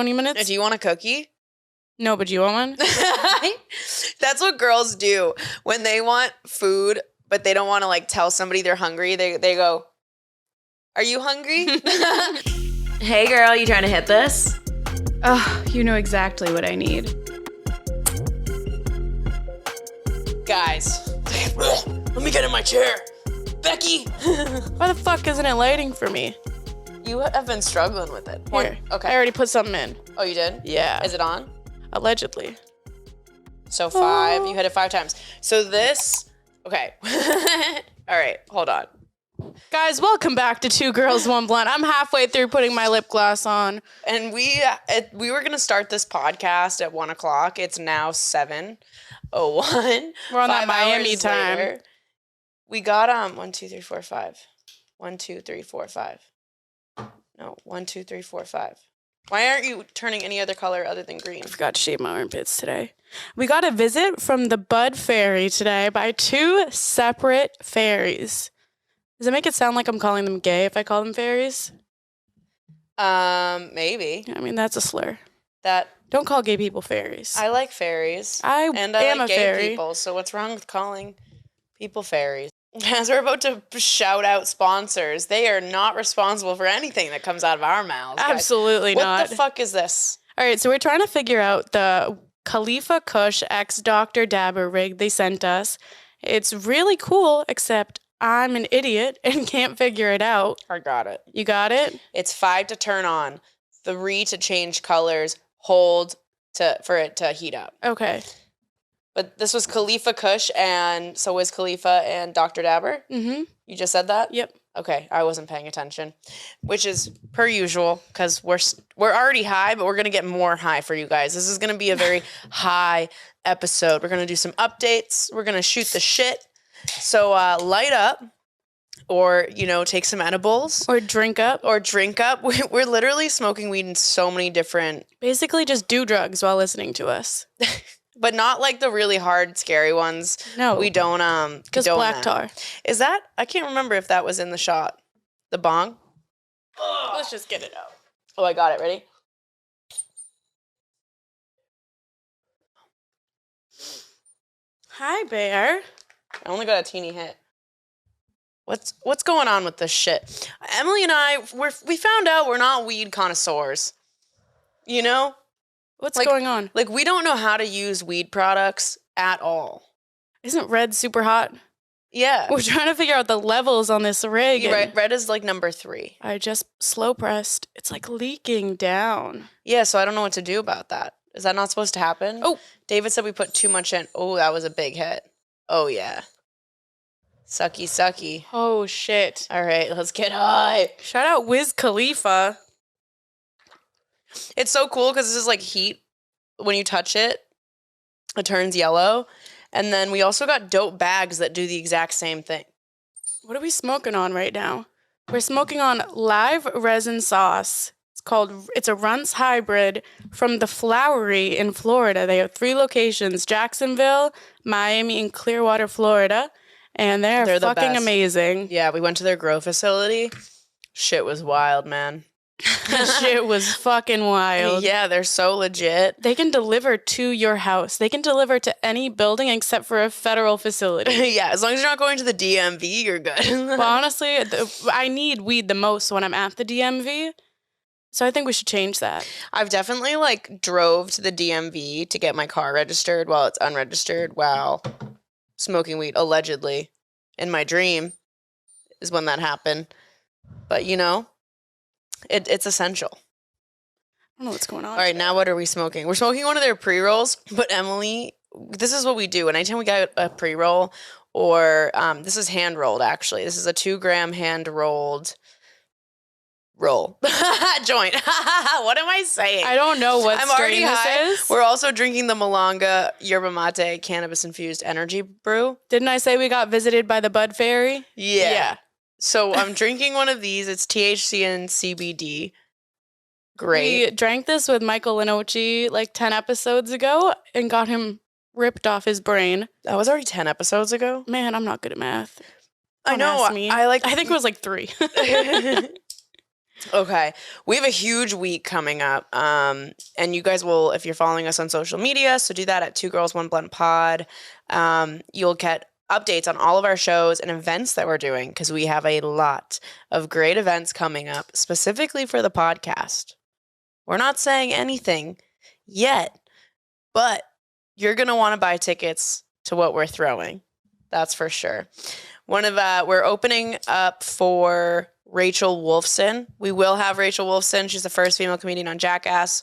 20 minutes. Do you want a cookie? No, but do you want one? That's what girls do when they want food, but they don't want to like tell somebody they're hungry. They go, "Are you hungry?" Hey girl, you trying to hit this? Oh, you know exactly what I need. Guys, let me get in my chair. Becky! Why the fuck isn't it lighting for me? You have been struggling with it. Here, Okay. I already put something in. Oh, you did? Yeah. Is it on? Allegedly. So 5. You hit it 5 times. So this, okay. All right, hold on. Guys, welcome back to Two Girls, One Blunt. I'm halfway through putting my lip gloss on. And we were going to start this podcast at 1 o'clock. It's now 7:01. We're on that Miami time. Later, we got 1, 2, 3, 4, 5. 1, 2, 3, 4, 5. No, 1, 2, 3, 4, 5. Why aren't you turning any other color other than green? I forgot to shave my armpits today. We got a visit from the Bud Fairy today by 2 separate fairies. Does it make it sound like I'm calling them gay if I call them fairies? Maybe. I mean, that's a slur. That Don't call gay people fairies. I like fairies. I am like a gay fairy. people, so what's wrong with calling people fairies? As we're about to shout out sponsors, they are not responsible for anything that comes out of our mouths. Guys. Absolutely What not. the fuck is this? All right, so we're trying to figure out the Khalifa Kush X Dr. Dabber rig they sent us. It's really cool, except I'm an idiot and can't figure it out. I got it. You got it? It's 5 to turn on, 3 to change colors, hold for it to heat up. Okay. But this was Khalifa Kush, and so was Khalifa and Dr. Dabber? Mm-hmm. You just said that? Yep. Okay, I wasn't paying attention, which is per usual because we're already high, but we're going to get more high for you guys. This is going to be a very high episode. We're going to do some updates. We're going to shoot the shit. So light up or, take some edibles. Or drink up. Or drink up. We're literally smoking weed in so many different... Basically just do drugs while listening to us. But not like the really hard, scary ones. No. We don't... Just black tar. Is that... I can't remember if that was in the shot. The bong? Let's just get it out. Oh, I got it. Ready? Hi, Bear. I only got a teeny hit. What's going on with this shit? Emily and I, we found out we're not weed connoisseurs. You know? What's going on? Like, we don't know how to use weed products at all. Isn't red super hot? Yeah. We're trying to figure out the levels on this rig. Red is like number 3. I just slow pressed. It's like leaking down. Yeah, so I don't know what to do about that. Is that not supposed to happen? Oh. David said we put too much in. Oh, that was a big hit. Oh, yeah. Sucky, sucky. Oh, shit. All right, let's get high. Shout out Wiz Khalifa. It's so cool because this is like heat. When you touch it, it turns yellow. And then we also got dope bags that do the exact same thing. What are we smoking on right now? We're smoking on live resin sauce. It's a Runts hybrid from the Flowery in Florida. They have 3 locations, Jacksonville, Miami, and Clearwater, Florida. And they're fucking amazing. Yeah, we went to their grow facility. Shit was wild, man. Shit was fucking wild. Yeah, they're so legit. They can deliver to your house. They can deliver to any building except for a federal facility. Yeah, as long as you're not going to the DMV, you're good. Well, honestly, I need weed the most when I'm at the DMV. So I think we should change that. I've definitely drove to the DMV to get my car registered while it's unregistered while smoking weed, allegedly. In my dream is when that happened. But, it's essential. I don't know what's going on. All right, now what are we smoking? We're smoking one of their pre-rolls, but Emily, this is what we do. Anytime we get a pre-roll or this is hand-rolled, actually. This is a 2-gram hand-rolled roll. Joint. What am I saying? I don't know what I'm strain already this high. is. We're also drinking the Malanga Yerba Mate cannabis-infused energy brew. Didn't I say we got visited by the Bud Fairy? Yeah. So I'm drinking one of these. It's THC and CBD. Great. We drank this with Michael Linochi 10 episodes ago and got him ripped off his brain. That was already 10 episodes ago? Man, I'm not good at math. I know. Don't ask me. I think it was 3. Okay. We have a huge week coming up. And you guys will, if you're following us on social media, so do that at 2girls1blunt pod. You'll get updates on all of our shows and events that we're doing because we have a lot of great events coming up specifically for the podcast. We're not saying anything yet, but you're going to want to buy tickets to what we're throwing. That's for sure. We're opening up for Rachel Wolfson. We will have Rachel Wolfson. She's the first female comedian on Jackass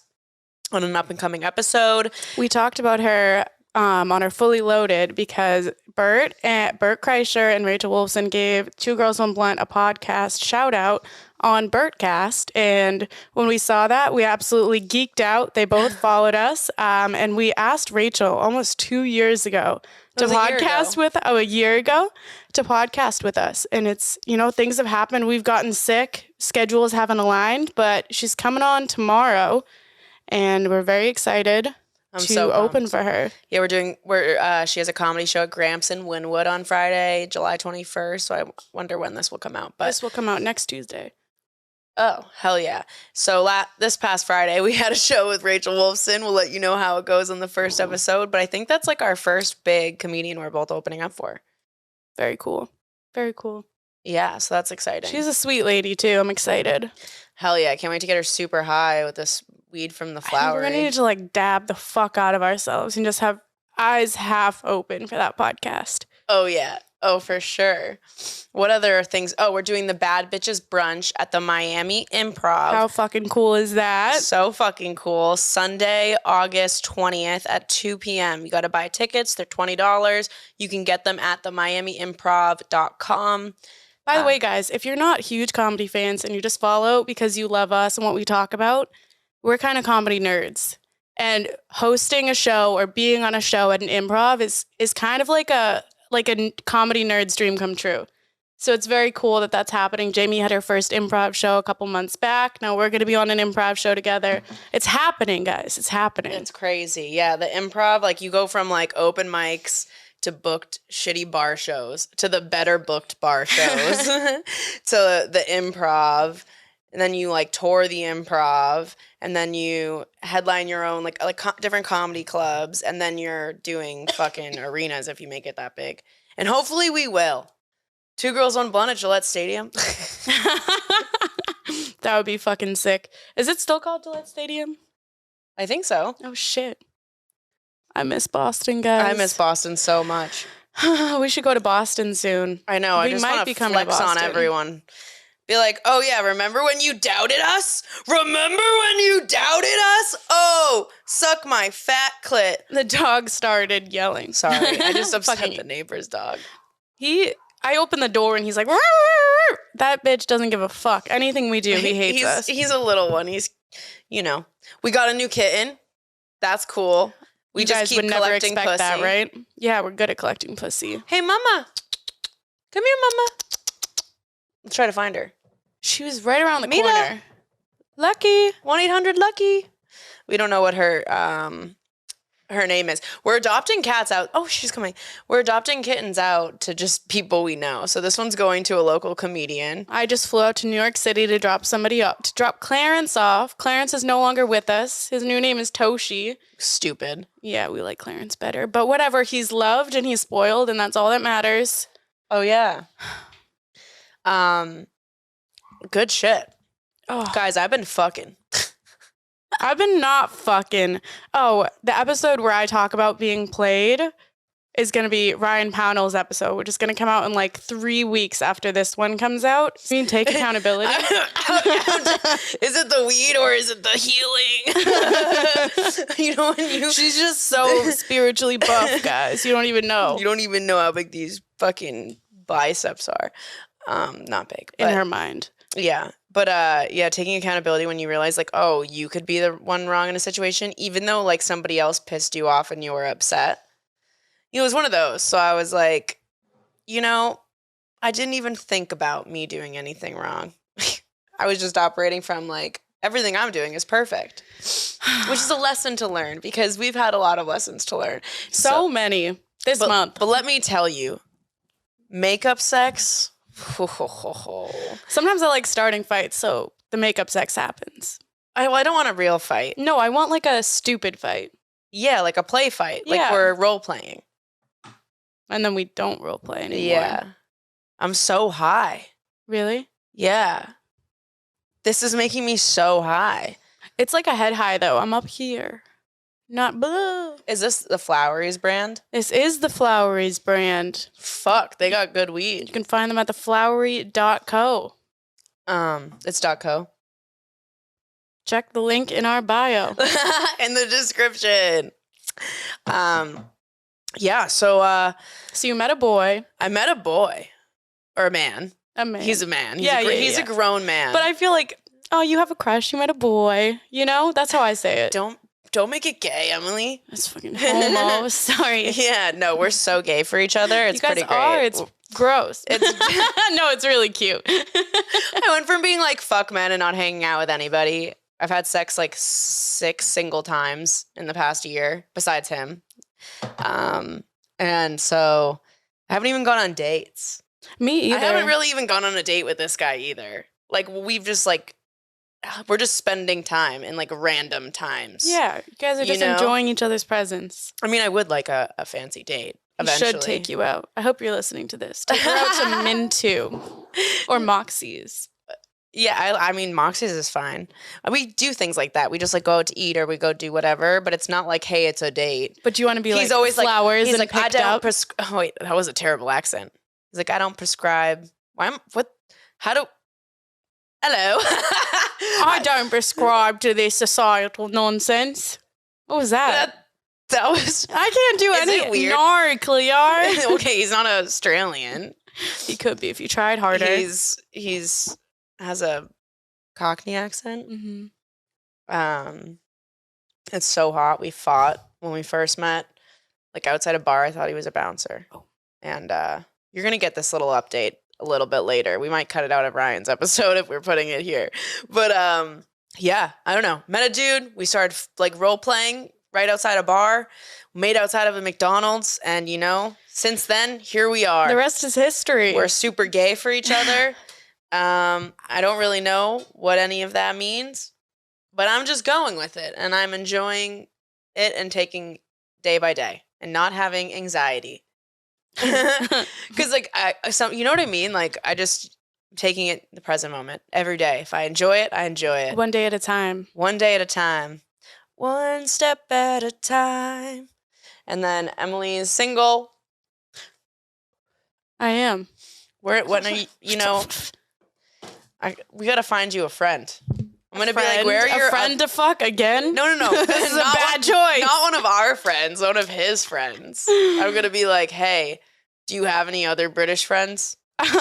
on an up-and-coming episode. We talked about her on our Fully Loaded because Bert Kreischer and Rachel Wolfson gave Two Girls One Blunt a podcast shout out on Bertcast, and when we saw that, we absolutely geeked out. They both followed us, and we asked Rachel almost 2 years ago to podcast with a year ago to podcast with us. And it's, things have happened. We've gotten sick, schedules haven't aligned, but she's coming on tomorrow, and we're very excited to open for her. Yeah, she has a comedy show at Gramps in Wynwood on Friday, July 21st. So I wonder when this will come out. But this will come out next Tuesday. Oh, hell yeah. So this past Friday, we had a show with Rachel Wolfson. We'll let you know how it goes on the first episode. But I think that's like our first big comedian we're both opening up for. Very cool. Very cool. Yeah, so that's exciting. She's a sweet lady, too. I'm excited. Hell yeah. I can't wait to get her super high with this weed from the Flowery. We're going to need to dab the fuck out of ourselves and just have eyes half open for that podcast. Oh, yeah. Oh, for sure. What other things? Oh, we're doing the Bad Bitches Brunch at the Miami Improv. How fucking cool is that? So fucking cool. Sunday, August 20th at 2 p.m. You got to buy tickets. They're $20. You can get them at themiamiimprov.com. By the way, guys, if you're not huge comedy fans and you just follow because you love us and what we talk about, we're kind of comedy nerds. And hosting a show or being on a show at an improv is kind of like a comedy nerd's dream come true. So it's very cool that that's happening. Jaime had her first improv show a couple months back. Now we're going to be on an improv show together. It's happening, guys. It's happening. It's crazy. Yeah, the improv, you go from open mics to booked shitty bar shows to the better booked bar shows to the improv. And then you tour the improv, and then you headline your own different comedy clubs, and then you're doing fucking arenas if you make it that big. And hopefully we will. 2 Girls One Blunt at Gillette Stadium. That would be fucking sick. Is it still called Gillette Stadium? I think so. Oh shit. I miss Boston, guys. I miss Boston so much. We should go to Boston soon. I know. I just want to flex on everyone. Be like, oh, yeah, remember when you doubted us? Remember when you doubted us? Oh, suck my fat clit. The dog started yelling. Sorry, I just upset the neighbor's dog. I opened the door and he's like, "Rrr!" That bitch doesn't give a fuck. Anything we do, he hates us. He's a little one. He's, we got a new kitten. That's cool. We you just guys keep would never collecting expect pussy. that, right? Yeah, we're good at collecting pussy. Hey, mama. Come here, mama. Let's try to find her. She was right around the corner. Lucky. 1-800-LUCKY. We don't know what her name is. We're adopting cats out. Oh, she's coming. We're adopting kittens out to just people we know. So this one's going to a local comedian. I just flew out to New York City to drop Clarence off. Clarence is no longer with us. His new name is Toshi. Stupid. Yeah, we like Clarence better. But whatever, he's loved and he's spoiled, and that's all that matters. Oh, yeah. Good shit. Oh. Guys, I've been fucking. I've been not fucking. Oh, the episode where I talk about being played is going to be Ryan Pownell's episode, which is going to come out in 3 weeks after this one comes out. I mean, take accountability. Is it the weed or is it the healing? She's just so spiritually buff, guys. You don't even know. You don't even know how big these fucking biceps are. Not big. In her mind. Yeah. But taking accountability when you realize oh, you could be the one wrong in a situation, even though somebody else pissed you off and you were upset. It was one of those. So I was like, I didn't even think about me doing anything wrong. I was just operating from everything I'm doing is perfect, which is a lesson to learn because we've had a lot of lessons to learn. So many this month. But let me tell you, makeup sex. Sometimes I like starting fights, so the makeup sex happens. I don't want a real fight. No, I want like a stupid fight. Yeah, like a play fight. Like Yeah. we're role playing. And then we don't role play anymore. Yeah. I'm so high. Really? Yeah. This is making me so high. It's like a head high though. I'm up here. Not below. Is this the Flowery's brand? This is the Flowery's brand. Fuck, they got good You weed. can find them at theflowery.co. It's .co. Check the link in our bio. In the description. Yeah, so So you met a boy. I met a boy. Or a man. A man. He's a man. Yeah, He's yeah. a grown man. But I feel like, oh, you have a crush. You met a boy. You know? That's how I say it. Don't make it gay, Emily. That's fucking homo. Sorry. Yeah, no, we're so gay for each other. It's you guys pretty great. are. It's gross. It's No, it's really cute. I went from being like fuck men and not hanging out with anybody. I've had sex like 6 single times in the past year, besides him. And so I haven't even gone on dates. Me either. I haven't really even gone on a date with this guy either. Like we've just like we're just spending time in like random times. Yeah, you guys are just enjoying each other's presence. I mean, I would like a fancy date eventually. We should take you out. I hope you're listening to this. Take her out to Min2 or Moxie's. Yeah, I mean, Moxie's is fine. We do things like that. We just like go out to eat or we go do whatever, but it's not like, hey, it's a date. But do you want to be He's like always flowers like, he's and like, I picked don't up? oh, wait, that was a terrible accent. He's like, I don't prescribe. Hello. I don't prescribe to this societal nonsense. What was that? That was. I can't do Is any. it weird? No, Clear. Okay, he's not Australian. He could be if you tried harder. He's has a Cockney accent. Mm-hmm. It's so hot. We fought when we first met, like outside a bar. I thought he was a bouncer. Oh. And you're gonna get this little update a little bit later. We might cut it out of Ryan's episode if we're putting it here. But yeah, I don't know. Met a dude. We started like role playing right outside a bar, made outside of a McDonald's, and since then here we are. The rest is history. We're super gay for each other. I don't really know what any of that means, but I'm just going with it and I'm enjoying it and taking day by day and not having anxiety. Cause like, you know what I mean? Like I just taking it the present moment every day. If I enjoy it, I enjoy it. One day at a time. One day at a time. One step at a time. And then Emily is single. I am. When are you, we gotta find you a friend. I'm gonna be like, where are your friend to fuck again? No. This is a bad choice. Not one of our friends, one of his friends. I'm gonna be like, hey, do you have any other British friends? One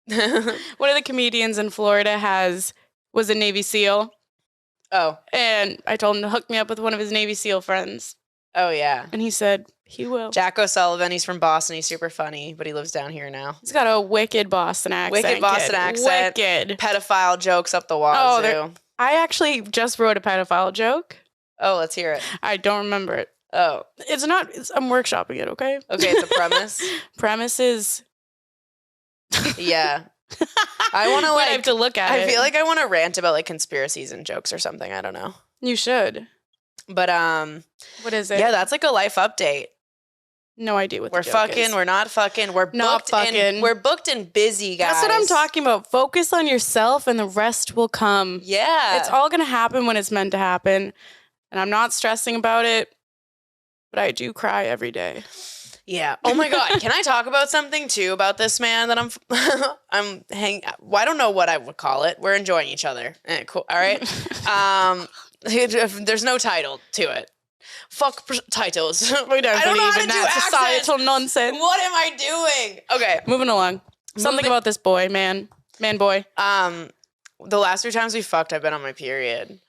of the comedians in Florida was a Navy SEAL. Oh. And I told him to hook me up with one of his Navy SEAL friends. Oh, yeah. And he said he will. Jack O'Sullivan, he's from Boston. He's super funny, but he lives down here now. He's got a wicked Boston accent. Wicked Boston accent. Wicked. Pedophile jokes up the wazoo. I actually just wrote a pedophile joke. Oh, let's hear it. I don't remember it. Oh. I'm workshopping it, okay? Okay, it's a premise. Premise is... Yeah. I want to I have to look at it. I feel like I want to rant about like conspiracies and jokes or something. I don't know. You should. But what is it? Yeah, that's like a life update. No idea what we're the joke fucking. is. We're not fucking. We're not booked fucking. We're booked and busy, guys. That's what I'm talking about. Focus on yourself, and the rest will come. Yeah, it's all gonna happen when it's meant to happen, and I'm not stressing about it. But I do cry every day. Yeah. Oh my God. Can I talk about something too about this man that I'm hanging? Well, I don't know what I would call it. We're enjoying each other. Cool. All right. There's no title to it. Fuck titles. We don't I don't know believe how in to do that societal nonsense. What am I doing? Okay. Moving along. Something about this boy, man boy. The last 3 times we fucked, I've been on my period.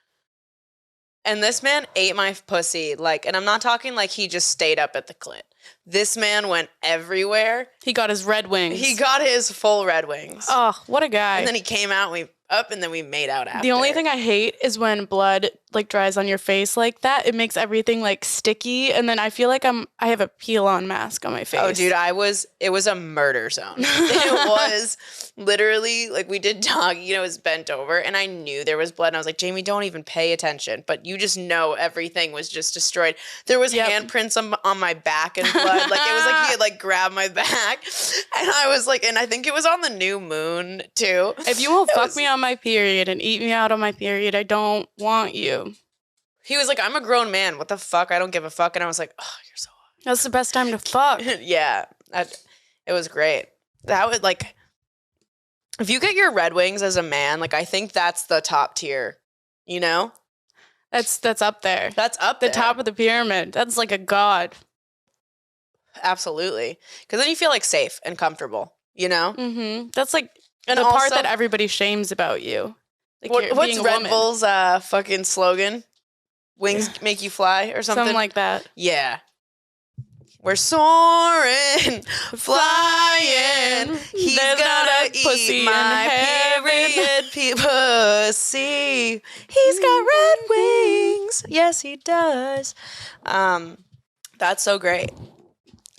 And this man ate my pussy, and I'm not talking like he just stayed up at the clit. This man went everywhere. He got his Red Wings. He got his full Red Wings. Oh, what a guy. And then he came out and up and then we made out after. The only thing I hate is when blood like dries on your face like that. It makes everything like sticky, and then I feel like I have a peel-on mask on my face. Oh, dude, it was a murder zone. It was literally like we did doggy, it was bent over, and I knew there was blood, and I was like, Jamie, don't even pay attention. But you just know everything was just destroyed. There was handprints on my back and blood. Like it was like he had like grabbed my back, and I was like, and I think it was on the new moon too. If you won't fuck me on my period and eat me out on my period, I don't want you. He was like, I'm a grown man. What the fuck? I don't give a fuck. And I was like, oh, you're so hot. That's the best time to fuck. Yeah. It was great. That would like, if you get your Red Wings as a man, like I think that's the top tier, you know? That's up there. That's up the there. top of the pyramid. That's like a god. Absolutely. Because then you feel like safe and comfortable, you know? Mm-hmm. That's like And the also, part that everybody shames about you. Like what's being a Red woman. Bull's fucking slogan? Wings make you fly or something? Something like that. Yeah. We're soaring, flying. He's There's not gonna a pussy eat in my heaven. period pussy. He's got red wings. Yes, he does. That's so great.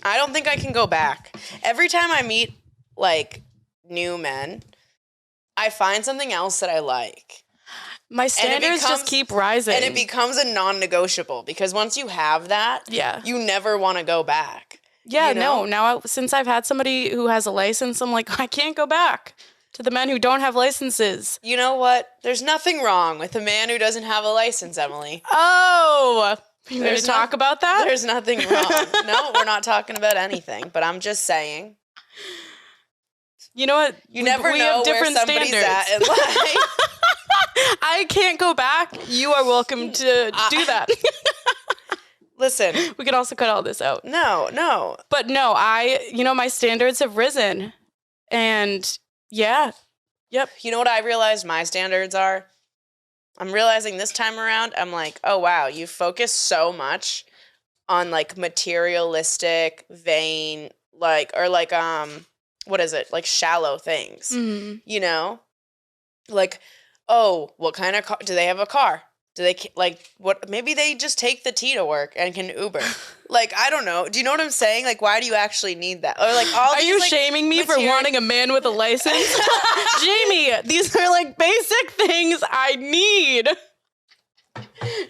I don't think I can go back. Every time I meet like new men, I find something else that I like. My standards just keep rising. And it becomes a non-negotiable because once you have that, you never want to go back. Yeah, you know? no. Now, since I've had somebody who has a license, I'm like, I can't go back to the men who don't have licenses. You know what? There's nothing wrong with a man who doesn't have a license, Emily. Oh, you going to talk about that? There's nothing wrong. No, we're not talking about anything, but I'm just saying. You know what? You never know have different where somebody's standards. at in life. I can't go back. You are welcome to do that. Listen. We can also cut all this out. No. But no, my standards have risen. And yeah. Yep. You know what I realized my standards are? I'm realizing this time around, I'm like, oh, wow, you focus so much on like materialistic, vain, like, or like, what is it? Like shallow things, you know? Like, oh, what kind of car? Do they have a car? Do they like what? Maybe they just take the T to work and can Uber. Like, I don't know. Do you know what I'm saying? Like, why do you actually need that? Or like, all are these, you like, shaming me for wanting a man with a license? Jamie, these are like basic things I need.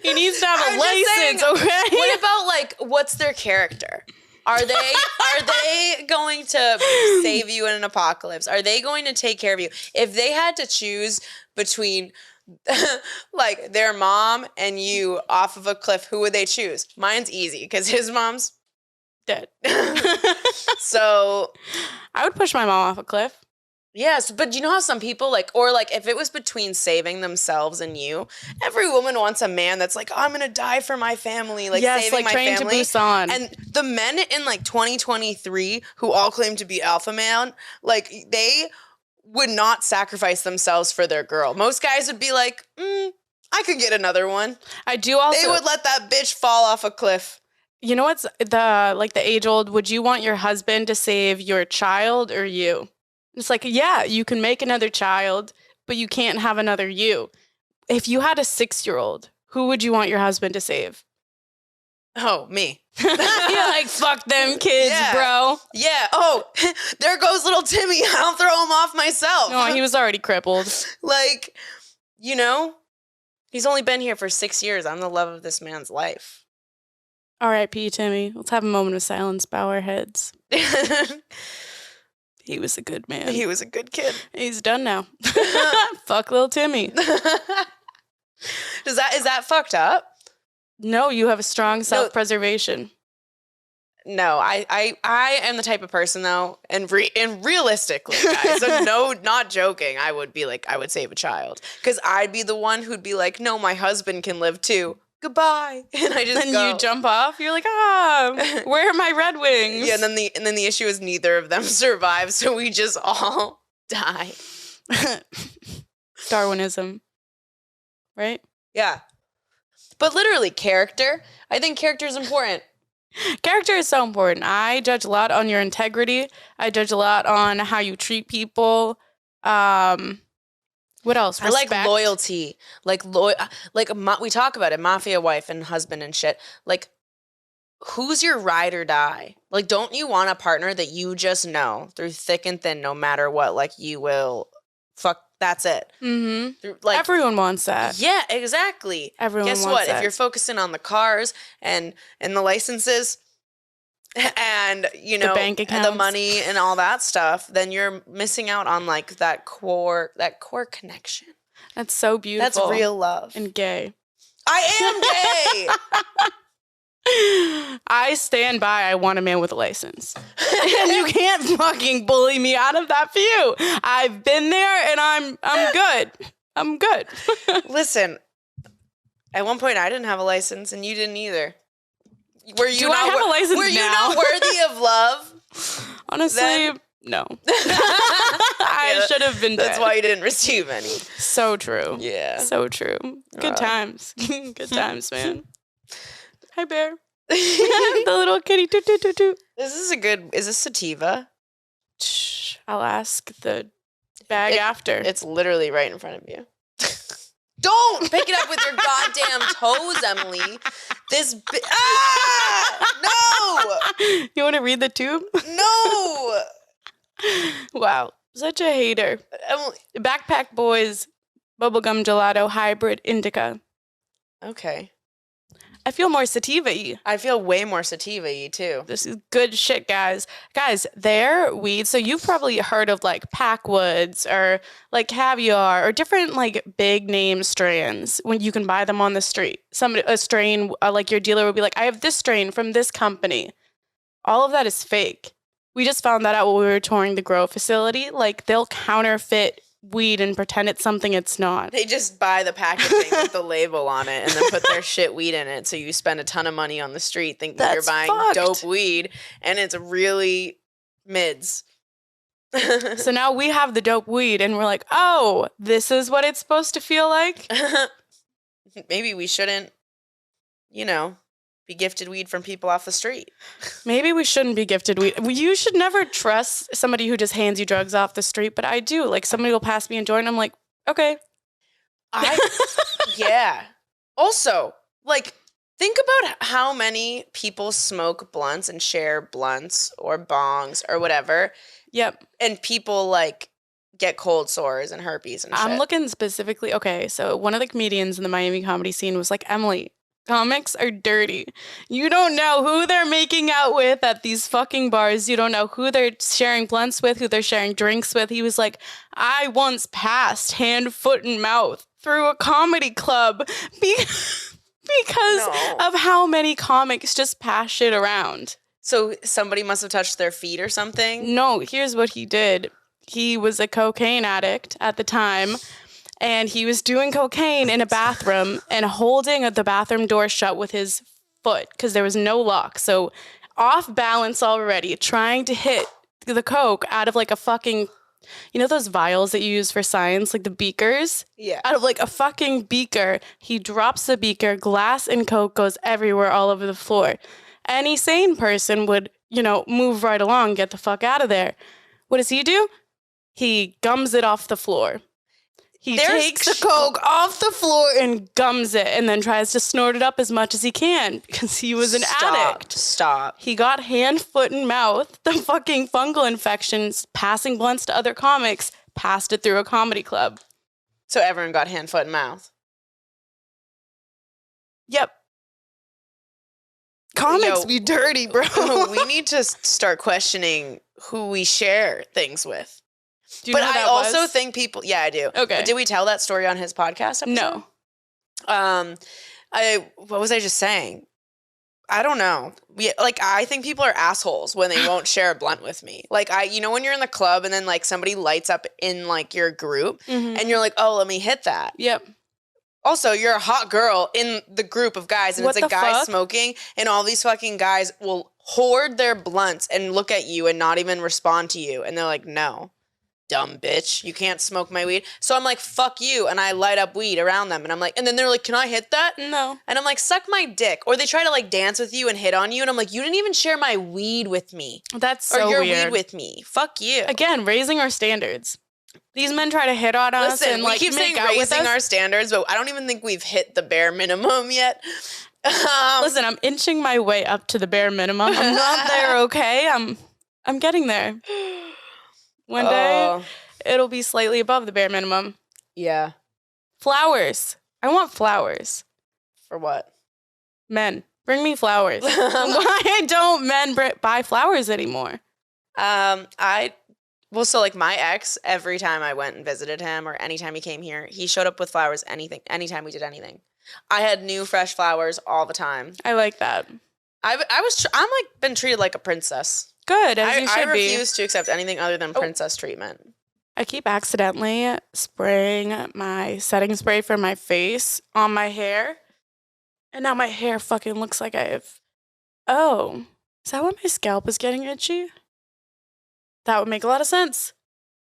He needs to have a license, saying, okay? What about like, what's their character? Are they going to save you in an apocalypse? Are they going to take care of you? If they had to choose between like their mom and you off of a cliff, who would they choose? Mine's easy because his mom's dead. So I would push my mom off a cliff. Yes, but you know how some people like, or like if it was between saving themselves and you, every woman wants a man that's like, oh, I'm gonna die for my family, like yes, saving like my Train family. to Busan. And the men in like 2023 who all claim to be alpha man, like they would not sacrifice themselves for their girl. Most guys would be like, I could get another one. I do also. They would let that bitch fall off a cliff. You know what's the age old? Would you want your husband to save your child or you? It's like, yeah, you can make another child, but you can't have another you. If you had a 6-year-old, who would you want your husband to save? Oh, me. You're like, fuck them kids, bro. Yeah. Oh, there goes little Timmy. I'll throw him off myself. No, he was already crippled. Like, you know, he's only been here for 6 years. I'm the love of this man's life. R.I.P. Timmy. Let's have a moment of silence. Bow our heads. He was a good man. He was a good kid. He's done now. Fuck little Timmy. Is that fucked up? No, you have a strong self-preservation. No, I am the type of person though, and realistically, guys, so no, not joking. I would save a child because I'd be the one who'd be like, no, my husband can live too. Goodbye, and I just you jump off. You're like, where are my Red Wings? Yeah, and then the issue is neither of them survive, so we just all die. Darwinism, right? Yeah, but literally character. I think character is important. Character is so important. I judge a lot on your integrity. I judge a lot on how you treat people. What else? I like Respect. loyalty. We talk about it, mafia wife and husband and shit. Like, who's your ride or die? Like, don't you want a partner that you just know through thick and thin, no matter what? Like, you will fuck. That's it. Mm-hmm. Like, Everyone wants that. yeah, exactly. Everyone Guess wants what? that. If you're focusing on the cars and the licenses and The bank the accounts. money and all that stuff, then you're missing out on like that core connection. That's so beautiful. That's real love. And gay. I am gay. I stand by. I want a man with a license, and you can't fucking bully me out of that view. I've been there, and I'm good. I'm good. Listen, at one point I didn't have a license, and you didn't either. Were you Do I have a license Were you now? not worthy of love? Honestly, Then- no. I Yeah, should have been dead. That's why you didn't receive any. So true. Yeah. So true. Good times. Good times, man. Hi, Bear. This The little kitty. Toot, toot, toot, toot. is this sativa? Shh, I'll ask the bag after. It's literally right in front of you. Don't pick it up with your goddamn toes, Emily. No! You want to read the tube? No! Wow. Such a hater. Emily. Backpack Boys Bubblegum Gelato Hybrid Indica. Okay. I feel more sativa-y. I feel way more sativa-y, too. This is good shit, guys. Guys, they're weed. So you've probably heard of like Packwoods or like Caviar or different like big name strands when you can buy them on the street. A strain, like your dealer would be like, I have this strain from this company. All of that is fake. We just found that out when we were touring the grow facility. Like they'll counterfeit weed and pretend it's something it's not. They just buy the packaging with the label on it and then put their shit weed in it. So you spend a ton of money on the street thinking you're That's buying fucked. dope weed and it's really mids. So now we have the dope weed and we're like, oh, this is what it's supposed to feel like? Maybe we shouldn't, be gifted weed from people off the street. Maybe we shouldn't be gifted weed. You should never trust somebody who just hands you drugs off the street, but I do. Like somebody will pass me a joint and I'm like, okay. Yeah. Also, like, think about how many people smoke blunts and share blunts or bongs or whatever. Yep. And people like get cold sores and herpes and shit. I'm looking specifically. Okay. So one of the comedians in the Miami comedy scene was like, Emily, comics are dirty. You don't know who they're making out with at these fucking bars. You don't know who they're sharing blunts with, who they're sharing drinks with. He was like, I once passed hand, foot, and mouth through a comedy club because of how many comics just pass shit around. So somebody must have touched their feet or something? No, here's what he did. He was a cocaine addict at the time. And he was doing cocaine in a bathroom and holding the bathroom door shut with his foot because there was no lock. So off balance already, trying to hit the coke out of like a fucking, those vials that you use for science, like the beakers? Yeah. Out of like a fucking beaker. He drops the beaker, glass and coke goes everywhere all over the floor. Any sane person would, move right along, get the fuck out of there. What does he do? He gums it off the floor. He takes the coke off the floor and gums it and then tries to snort it up as much as he can because he was an addict. Stop. He got hand, foot, and mouth, the fucking fungal infections, passing blunts to other comics, passed it through a comedy club. So everyone got hand, foot, and mouth. Yep. Comics be dirty, bro. We need to start questioning who we share things with. Do you know who I that also was? think people, yeah, I do. Okay. But did we tell that story on his podcast episode? No. What was I just saying? I don't know. I think people are assholes when they won't share a blunt with me. Like when you're in the club and then like somebody lights up in like your group and you're like, oh, let me hit that. Yep. Also, you're a hot girl in the group of guys and What it's a the guy fuck? smoking and all these fucking guys will hoard their blunts and look at you and not even respond to you. And they're like, no. Dumb bitch, you can't smoke my weed. So I'm like, fuck you, and I light up weed around them, and I'm like, and then they're like, can I hit that? No. And I'm like, suck my dick. Or they try to like dance with you and hit on you, and I'm like, you didn't even share my weed with me. That's so or your weird. weed with me. Fuck you. Again, raising our standards. These men try to hit on us Listen, and we like keep saying make out with raising us. our standards, but I don't even think we've hit the bare minimum yet. Listen, I'm inching my way up to the bare minimum. I'm not there, okay? I'm getting there. One day, it'll be slightly above the bare minimum. Yeah. Flowers. I want flowers. For what? Men, bring me flowers. Why don't men buy flowers anymore? So like my ex, every time I went and visited him or anytime he came here, he showed up with flowers, anytime we did anything. I had new fresh flowers all the time. I like that. I'm like been treated like a princess. Good, as you should I be. refuse to accept anything other than princess treatment. I keep accidentally spraying my setting spray for my face on my hair. And now my hair fucking looks like I have... Oh, is that why my scalp is getting itchy? That would make a lot of sense.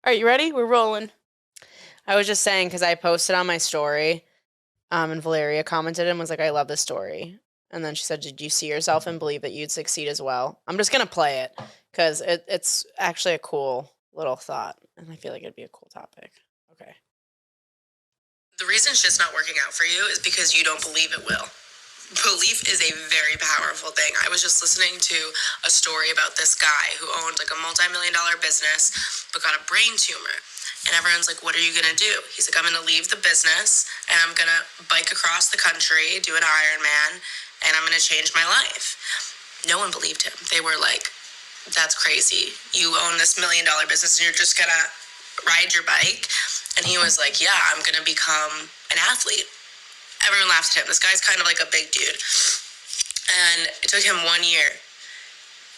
All right, you ready? We're rolling. I was just saying, because I posted on my story, and Valeria commented and was like, I love this story. And then she said, did you see yourself and believe that you'd succeed as well? I'm just going to play it, because it's actually a cool little thought. And I feel like it'd be a cool topic. Okay. The reason shit's not working out for you is because you don't believe it will. Belief is a very powerful thing. I was just listening to a story about this guy who owned like a multi-million-dollar business but got a brain tumor. And everyone's like, what are you going to do? He's like, I'm going to leave the business and I'm going to bike across the country, do an Ironman, and I'm going to change my life. No one believed him. They were like, that's crazy. You own this $1 million business and you're just going to ride your bike? And he was like, yeah, I'm going to become an athlete. Everyone laughed at him. This guy's kind of like a big dude. And it took him 1 year.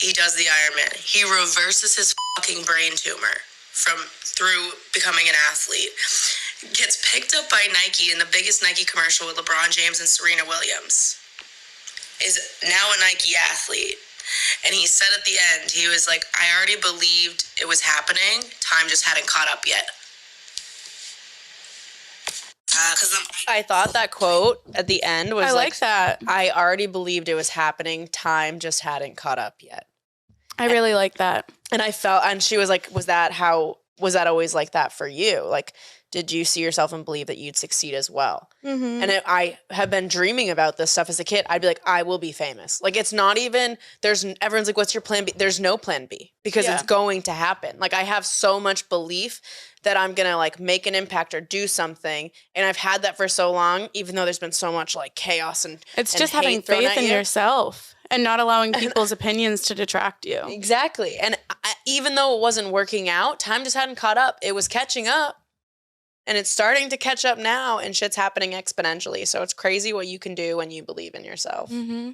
He does the Ironman. He reverses his fucking brain tumor through becoming an athlete. Gets picked up by Nike in the biggest Nike commercial with LeBron James and Serena Williams. Is now a Nike athlete. And he said at the end, he was like, I already believed it was happening. Time just hadn't caught up yet. I thought that quote at the end was I like that. I already believed it was happening. Time just hadn't caught up yet. I really like that. And I felt, and she was like, was that always like that for you? Like, did you see yourself and believe that you'd succeed as well? Mm-hmm. And I have been dreaming about this stuff as a kid. I'd be like, I will be famous. Like, it's not even, everyone's like, what's your plan B? There's no plan B because it's going to happen. Like, I have so much belief that I'm going to like make an impact or do something. And I've had that for so long, even though there's been so much like chaos and It's and just hate having thrown faith at in you. yourself and not allowing people's opinions to detract you. Exactly. And even though it wasn't working out, time just hadn't caught up. It was catching up. And it's starting to catch up now, and shit's happening exponentially. So it's crazy what you can do when you believe in yourself. Mm-hmm.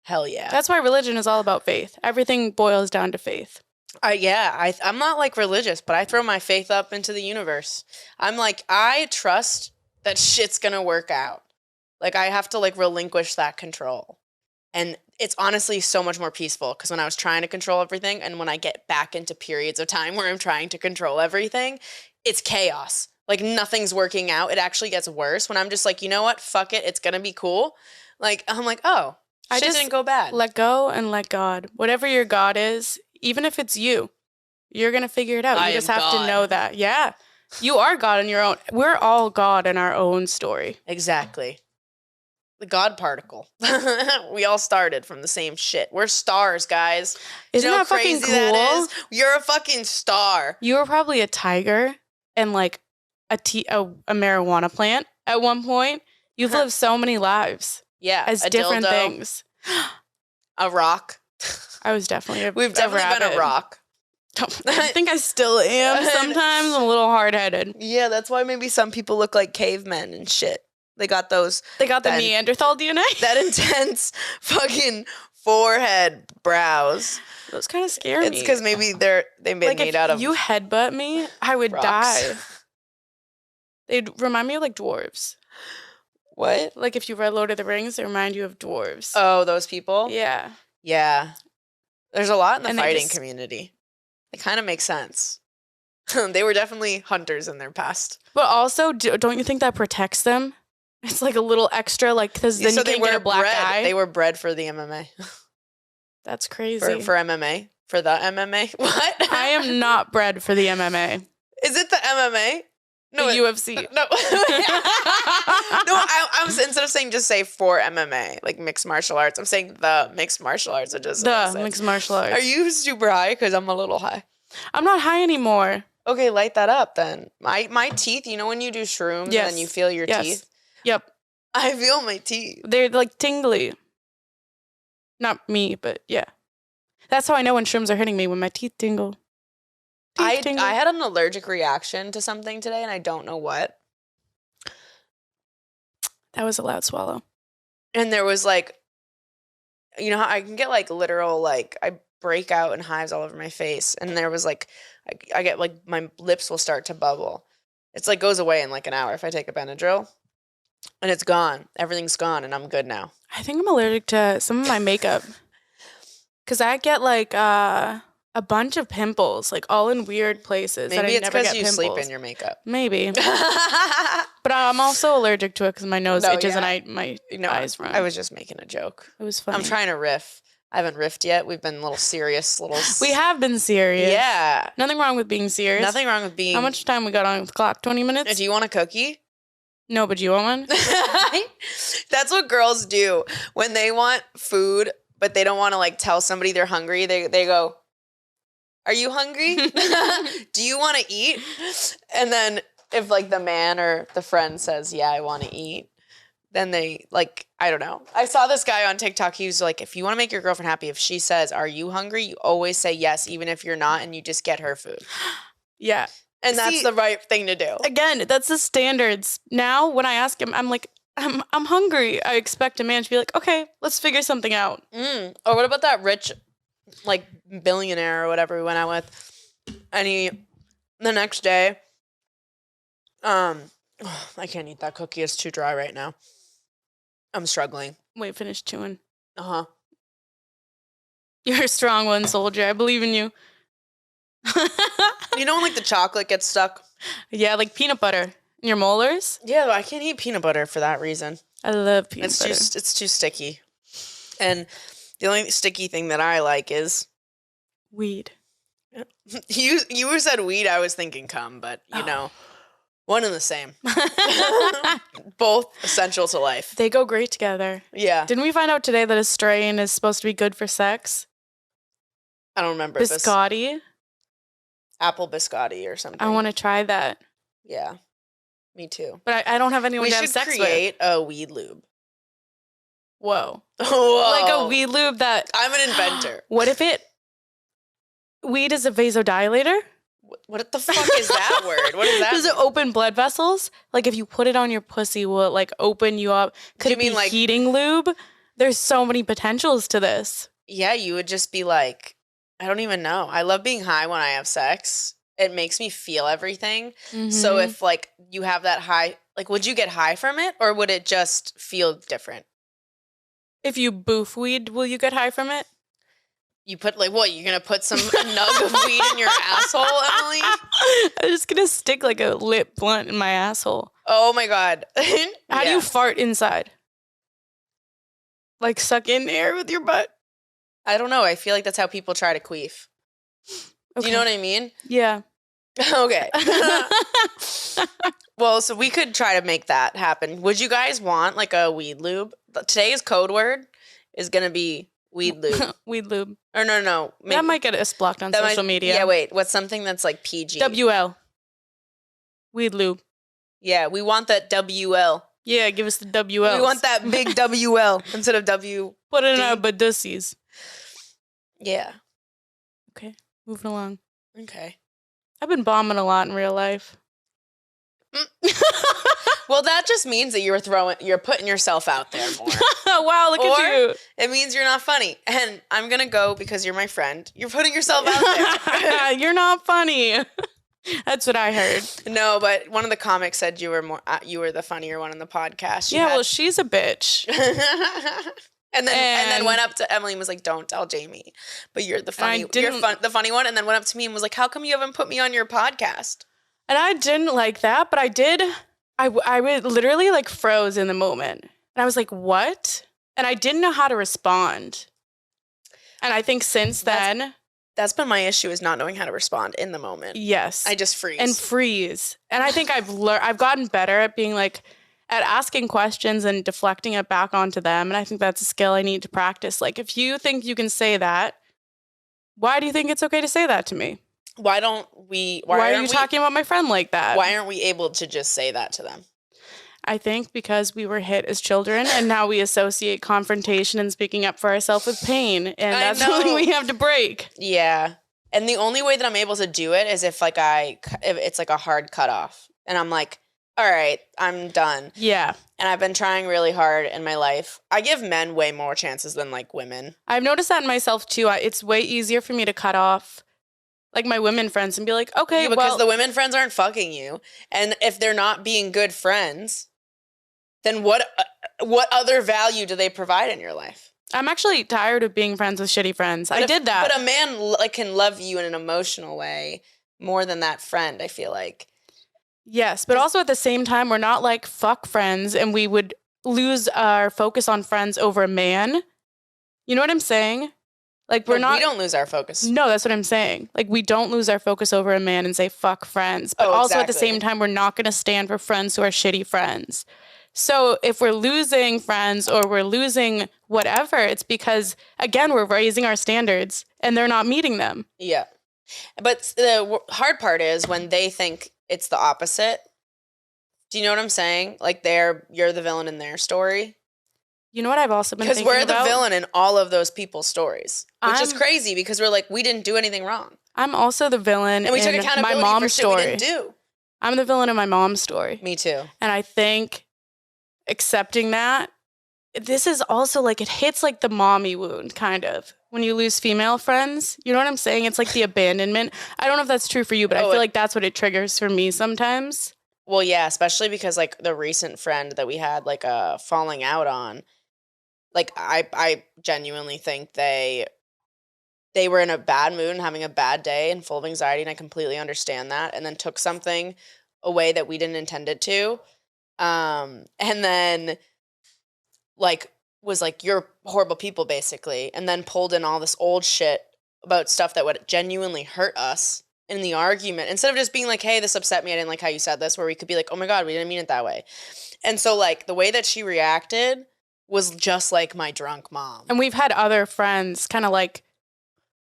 Hell yeah. That's why religion is all about faith. Everything boils down to faith. I'm not like religious, but I throw my faith up into the universe. I'm like, I trust that shit's gonna work out. Like, I have to like relinquish that control. And it's honestly so much more peaceful because when I was trying to control everything and when I get back into periods of time where I'm trying to control everything, it's chaos. Like, nothing's working out. It actually gets worse when I'm just like, you know what? Fuck it. It's going to be cool. Like, I'm like, oh, shit didn't go bad. Let go and let God. Whatever your God is, even if it's you, you're going to figure it out. I You just am have to God. know that. Yeah. You are God in your own. We're all God in our own story. Exactly. The God particle. We all started from the same shit. We're stars, guys. Isn't you know that how fucking crazy that cool? is? You're a fucking star. You were probably a tiger and like a marijuana plant at one point. You've lived so many lives Yeah. as a different dildo, things. A rock. I was definitely We've definitely been a rock. I think I still am sometimes. I'm a little hard-headed. Yeah, that's why maybe some people look like cavemen and shit. They got those, They got the That- Neanderthal DNA. that intense fucking forehead brows. Those kind of scare me. It's because maybe they've been like made if out of you headbutt me, I would rocks. die. They'd remind me of like dwarves. What? Like if you read Lord of the Rings, they remind you of dwarves. Oh, those people? Yeah. Yeah. There's a lot in the And they fighting just- community. It kind of makes sense. They were definitely hunters in their past. But also, don't you think that protects them? It's like a little extra, like, because then you can't get a black bred. eye. They were bred for the MMA. That's crazy. For MMA. For the MMA. What? I am not bred for the MMA. Is it the MMA? No, The UFC. No. No, I'm instead of saying just say for MMA, like mixed martial arts, I'm saying the mixed martial arts. It just The mixed martial arts. Are you super high? Because I'm a little high. I'm not high anymore. Okay, light that up then. My teeth, you know when you do shrooms and then you feel your teeth? Yep. I feel my teeth. They're like tingly. Not me, but yeah. That's how I know when shrooms are hitting me, when my teeth tingle. I tingle. had an allergic reaction to something today and I don't know what. That was a loud swallow. And there was like, you know how I can get like literal, like I break out in hives all over my face. And there was like, I get like my lips will start to bubble. It's like goes away in like an hour if I take a Benadryl. And it's gone. Everything's gone and I'm good now. I think I'm allergic to some of my makeup. Because I get like a bunch of pimples, like all in weird places. Maybe it's because because you sleep in your makeup. Maybe. But I'm also allergic to it because my nose itches and my eyes run. I was just making a joke. It was funny. I'm trying to riff. I haven't riffed yet. We've been a little serious. We have been serious. Yeah. Nothing wrong with being serious. Nothing wrong with being... How much time we got on the clock? 20 minutes? Do you want a cookie? No, but do you want one? That's what girls do. When they want food, but they don't want to like tell somebody they're hungry, they go, "Are you hungry? Do you want to eat?" And then if like the man or the friend says, "Yeah, I want to eat," then they like, I don't know. I saw this guy on TikTok. He was like, if you want to make your girlfriend happy, if she says, "Are you hungry?" you always say yes, even if you're not, and you just get her food. Yeah. And that's the right thing to do. Again, that's the standards. Now, when I ask him, I'm like, I'm hungry. I expect a man to be like, okay, let's figure something out. Or what about that rich, like, billionaire or whatever we went out with? And he, the next day, I can't eat that cookie. It's too dry right now. I'm struggling. Wait, finish chewing. Uh-huh. You're a strong one, soldier. I believe in you. You know when, like, the chocolate gets stuck? Yeah, like peanut butter in your molars. Yeah, I can't eat peanut butter for that reason. I love peanut butter. It's too sticky. And the only sticky thing that I like is... weed. You said weed, I was thinking cum, but, you know, one and the same. Both essential to life. They go great together. Yeah. Didn't we find out today that a strain is supposed to be good for sex? I don't remember. Biscotti. Apple biscotti or something. I want to try that. Yeah, me too. But I don't have anyone to have sex with. We should create a weed lube. Whoa. Whoa. Like a weed lube that... I'm an inventor. What if weed is a vasodilator? What the fuck is that word? What is that? Does it open blood vessels? Like if you put it on your pussy, will it like open you up? Could it be like heating lube? There's so many potentials to this. Yeah, you would just be like... I don't even know. I love being high when I have sex. It makes me feel everything. Mm-hmm. So if like you have that high, like would you get high from it or would it just feel different? If you boof weed, will you get high from it? You put like what? You're going to put a nug of weed in your asshole, Emily? I'm just going to stick like a lit blunt in my asshole. Oh my God. How do you fart inside? Like suck in air with your butt? I don't know. I feel like that's how people try to queef. Okay. Do you know what I mean? Yeah. Okay. Well, so we could try to make that happen. Would you guys want like a weed lube? Today's code word is going to be weed lube. Weed lube. Or no. Maybe, that might get us blocked on social media. Yeah, wait. What's something that's like PG? WL. Weed lube. Yeah, we want that WL. Yeah, give us the WL. We want that big WL instead of W. Put it in our badussies. Yeah. Okay, moving along. Okay. I've been bombing a lot in real life. Well, that just means that you're putting yourself out there more. Wow, look at you. It means you're not funny. And I'm going to go because you're my friend. You're putting yourself out there. You're not funny. That's what I heard. No, but one of the comics said you were the funnier one in the podcast. Well, she's a bitch. And then went up to Emily and was like, "Don't tell Jamie, but you're the funny, the funny one." And then went up to me and was like, "How come you haven't put me on your podcast?" And I didn't like that, but I did. I would literally like froze in the moment, and I was like, "What?" And I didn't know how to respond. And I think since then, That's been my issue, is not knowing how to respond in the moment. Yes. I just freeze. And freeze. And I think I've gotten better at being like, at asking questions and deflecting it back onto them. And I think that's a skill I need to practice. Like, if you think you can say that, why do you think it's okay to say that to me? Why don't we? Why are you talking about my friend like that? Why aren't we able to just say that to them? I think because we were hit as children and now we associate confrontation and speaking up for ourselves with pain. And that's something we have to break. Yeah. And the only way that I'm able to do it is if it's like a hard cutoff. And I'm like, all right, I'm done. Yeah. And I've been trying really hard in my life. I give men way more chances than like women. I've noticed that in myself too. It's way easier for me to cut off like my women friends and be like, okay, because the women friends aren't fucking you. And if they're not being good friends, then what other value do they provide in your life? I'm actually tired of being friends with shitty friends. I did that. But a man like can love you in an emotional way more than that friend, I feel like. Yes, but also at the same time, we're not like fuck friends and we would lose our focus on friends over a man. You know what I'm saying? Like we don't lose our focus. No, that's what I'm saying. Like we don't lose our focus over a man and say fuck friends. But also at the same time, we're not going to stand for friends who are shitty friends. So if we're losing friends or we're losing whatever, it's because, again, we're raising our standards and they're not meeting them. Yeah. But the hard part is when they think it's the opposite. Do you know what I'm saying? Like you're the villain in their story. You know what I've also been thinking about? Because we're the villain in all of those people's stories, which is crazy because we're like, we didn't do anything wrong. I'm also the villain and we took in accountability my mom's for shit story. We didn't do. I'm the villain in my mom's story. Me too. And I think accepting that, this is also like, it hits like the mommy wound, kind of. When you lose female friends, you know what I'm saying? It's like the abandonment. I don't know if that's true for you, but I feel like that's what it triggers for me sometimes. Well, yeah, especially because like the recent friend that we had like a falling out on, like I genuinely think they were in a bad mood and having a bad day and full of anxiety, and I completely understand that, and then took something away that we didn't intend it to. And then like was like, you're horrible people basically, and then pulled in all this old shit about stuff that would genuinely hurt us in the argument, instead of just being like, hey, this upset me, I didn't like how you said this, where we could be like, oh my God, we didn't mean it that way. And so like the way that she reacted was just like my drunk mom. And we've had other friends kind of like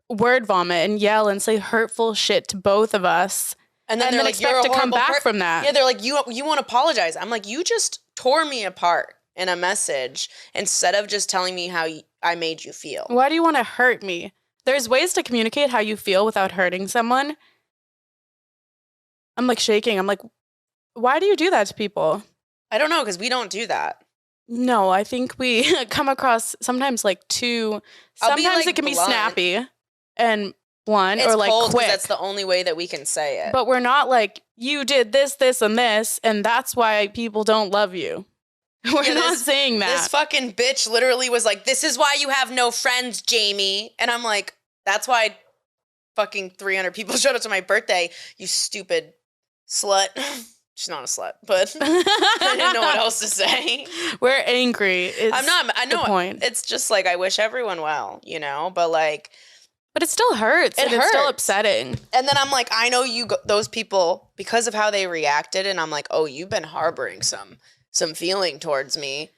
word vomit and yell and say hurtful shit to both of us. And then like, expect to come back from that. Yeah, they're like, you won't apologize. I'm like, you just tore me apart in a message instead of just telling me how I made you feel. Why do you want to hurt me? There's ways to communicate how you feel without hurting someone. I'm like shaking. I'm like, why do you do that to people? I don't know, because we don't do that. No, I think we come across sometimes like sometimes it can be snappy and blunt or like quick. That's the only way that we can say it. But we're not like, you did this, this, and this, and that's why people don't love you. We're not saying that. This fucking bitch literally was like, this is why you have no friends, Jaime. And I'm like, that's why fucking 300 people showed up to my birthday, you stupid slut. She's not a slut, but I didn't know what else to say. We're angry. I'm not. I know. Point. It's just like I wish everyone well, you know. But like, but it still hurts. It's still upsetting. And then I'm like, I know those people because of how they reacted, and I'm like, oh, you've been harboring some feeling towards me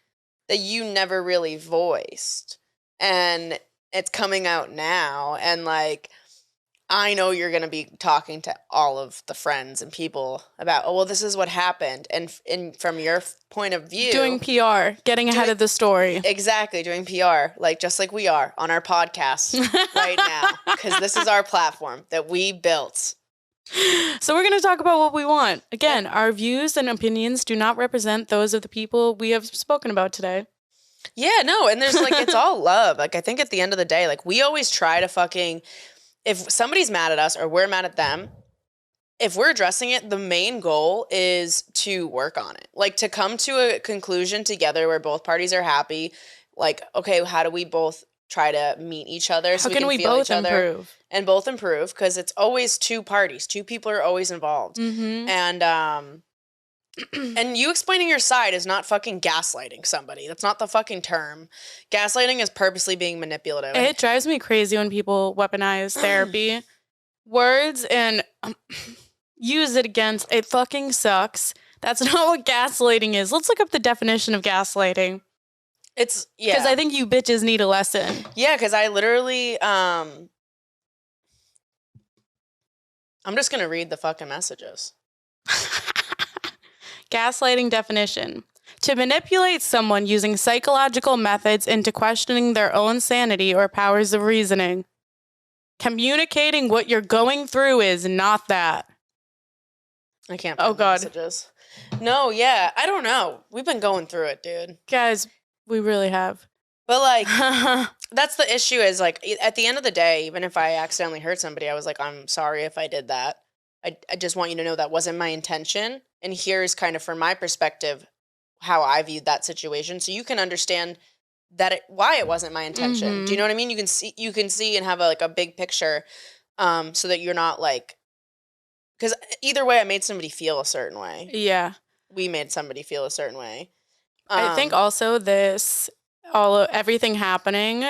that you never really voiced, and it's coming out now, and like, I know you're going to be talking to all of the friends and people about, oh, well, this is what happened. And from your point of view. Doing PR, getting ahead of the story. Exactly, doing PR, like just like we are on our podcast right now. Because this is our platform that we built. So we're going to talk about what we want. Again, our views and opinions do not represent those of the people we have spoken about today. Yeah, no, and there's like, it's all love. Like, I think at the end of the day, like, we always try to fucking... If somebody's mad at us or we're mad at them, if we're addressing it, the main goal is to work on it. Like, to come to a conclusion together where both parties are happy. Like, okay, how do we both try to meet each other so we can feel each other? Improve? And both improve, because it's always two parties. Two people are always involved. Mm-hmm. And And you explaining your side is not fucking gaslighting somebody. That's not the fucking term. Gaslighting is purposely being manipulative. It drives me crazy when people weaponize therapy words and use it against. It fucking sucks. That's not what gaslighting is. Let's look up the definition of gaslighting. It's, yeah. Because I think you bitches need a lesson. Yeah, because I literally, I'm just going to read the fucking messages. Gaslighting definition. To manipulate someone using psychological methods into questioning their own sanity or powers of reasoning. Communicating what you're going through is not that. I can't Oh, find the God. messages. No, yeah, I don't know. We've been going through it, dude. Guys, we really have. But, like, that's the issue is, like, at the end of the day, even if I accidentally hurt somebody, I was like, I'm sorry if I did that. I just want you to know that wasn't my intention. And here's kind of from my perspective how I viewed that situation. So you can understand that why it wasn't my intention. Mm-hmm. Do you know what I mean? You can see and have a big picture so that you're not like, because either way I made somebody feel a certain way. Yeah. We made somebody feel a certain way. I think also everything happening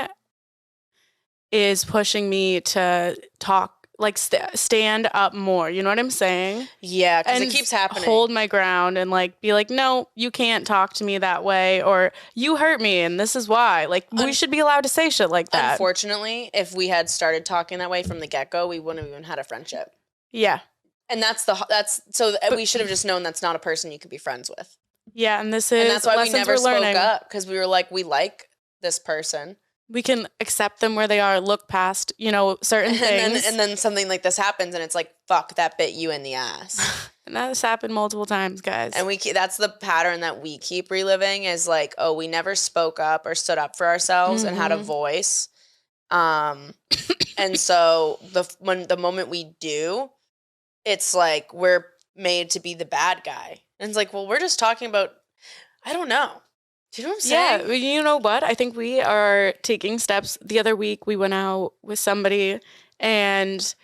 is pushing me to talk, like stand up more. You know what I'm saying? Yeah, because it keeps happening. Hold my ground and like be like, no, you can't talk to me that way, or you hurt me and this is why. Like we should be allowed to say shit like that. Unfortunately, if we had started talking that way from the get-go, we wouldn't have even had a friendship. Yeah. And we should have just known that's not a person you could be friends with. Yeah, and that's why we never spoke learning. up, because we were like, we like this person. We can accept them where they are, look past, certain things. And then something like this happens and it's like, fuck, that bit you in the ass. And that has happened multiple times, guys. And that's the pattern that we keep reliving is like, oh, we never spoke up or stood up for ourselves and had a voice. And so the moment we do, it's like we're made to be the bad guy. And it's like, well, we're just talking about, I don't know. Do you know what I'm saying? Yeah, you know what? I think we are taking steps. The other week we went out with somebody and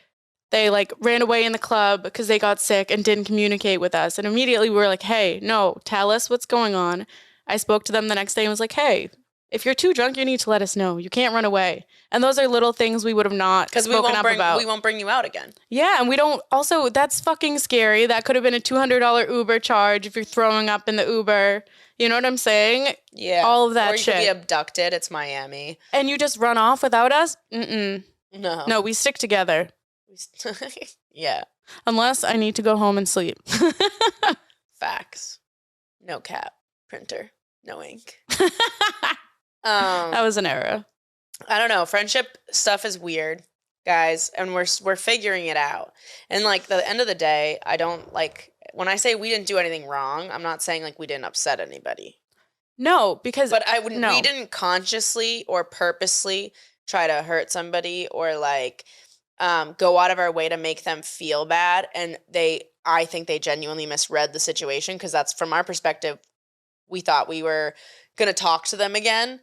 they like ran away in the club because they got sick and didn't communicate with us. And immediately we were like, hey, no, tell us what's going on. I spoke to them the next day and was like, hey, if you're too drunk, you need to let us know. You can't run away. And those are little things we would have not spoken up about. We won't bring you out again. Yeah, and we don't, also, that's fucking scary. That could have been a $200 Uber charge if you're throwing up in the Uber. You know what I'm saying? Yeah. All of that shit. Or you could be abducted. It's Miami. And you just run off without us? Mm-mm. No. No, we stick together. Yeah. Unless I need to go home and sleep. Facts. No cap. Printer. No ink. That was an error. I don't know. Friendship stuff is weird, guys, and we're figuring it out. And like the end of the day, I don't like when I say we didn't do anything wrong. I'm not saying like we didn't upset anybody. No, because we didn't consciously or purposely try to hurt somebody or like go out of our way to make them feel bad. And I think they genuinely misread the situation because that's from our perspective. We thought we were gonna talk to them again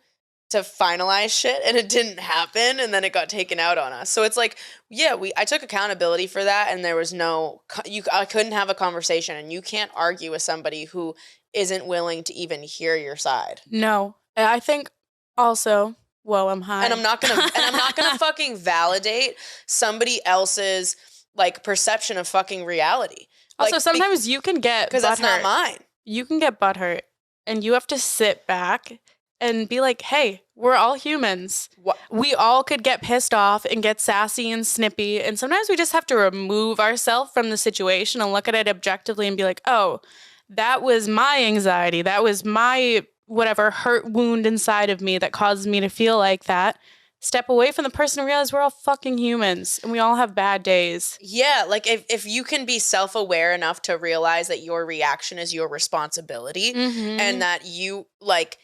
to finalize shit, and it didn't happen, and then it got taken out on us. So it's like, yeah, I took accountability for that, and there was I couldn't have a conversation, and you can't argue with somebody who isn't willing to even hear your side. No, I think also, whoa, I'm high, and I'm not gonna fucking validate somebody else's like perception of fucking reality. Also, sometimes you can get because that's not mine. You can get butthurt, and you have to sit back and be like, hey, we're all humans. What? We all could get pissed off and get sassy and snippy. And sometimes we just have to remove ourselves from the situation and look at it objectively and be like, oh, that was my anxiety. That was my whatever hurt wound inside of me that caused me to feel like that. Step away from the person and realize we're all fucking humans and we all have bad days. Yeah, like if you can be self-aware enough to realize that your reaction is your responsibility and that you like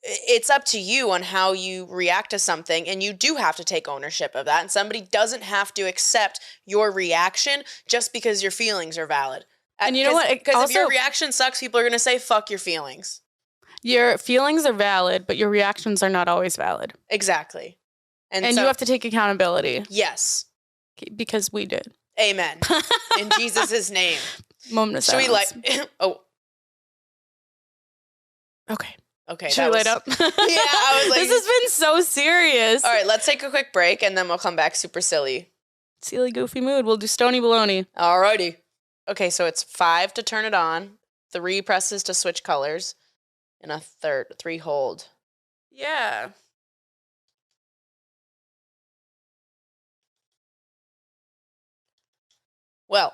it's up to you on how you react to something, and you do have to take ownership of that. And somebody doesn't have to accept your reaction just because your feelings are valid. And you know what? Because if your reaction sucks, people are going to say, fuck your feelings. Your feelings are valid, but your reactions are not always valid. Exactly. And you have to take accountability. Yes. Because we did. Amen. In Jesus' name. Moment of Should silence. we like... Oh, Okay. Okay. Should we light up? Yeah, I was like, this has been so serious. all right, let's take a quick break and then we'll come back super silly. Silly, goofy mood. We'll do Stony Baloney. Alrighty. Okay, so it's 5 to turn it on, 3 presses to switch colors, and a 3 hold. Yeah. Well.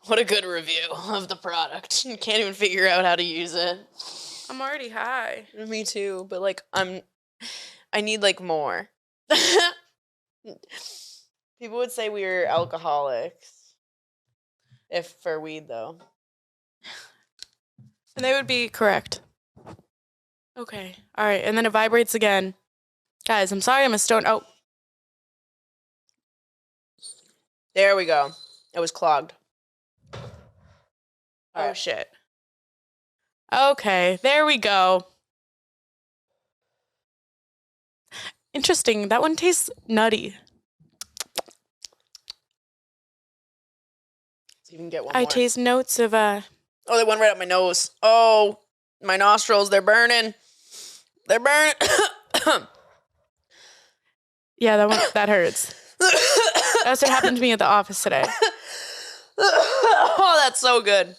What a good review of the product. You can't even figure out how to use it. I'm already high. Me too, but like I need like more. People would say we were alcoholics. If for weed though. And they would be correct. Okay. All right. And then it vibrates again. Guys, I'm sorry I'm a stone. Oh. There we go. It was clogged. All right. Shit. Okay. There we go. Interesting. That one tastes nutty. So you can get one I more. taste notes of Oh, they went right up my nose. Oh, my nostrils, they're burning. They're burning. Yeah, that hurts. That's what happened to me at the office today. Oh, that's so good.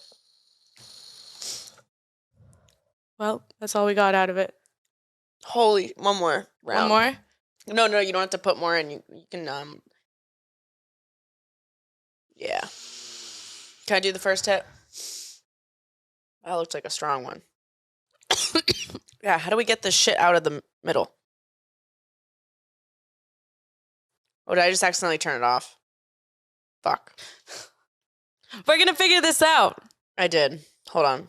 Well, that's all we got out of it. Holy, one more round. One more? No, you don't have to put more in. You can yeah. Can I do the first hit? That looks like a strong one. Yeah, how do we get this shit out of the middle? Oh, did I just accidentally turn it off? Fuck. We're going to figure this out. I did. Hold on.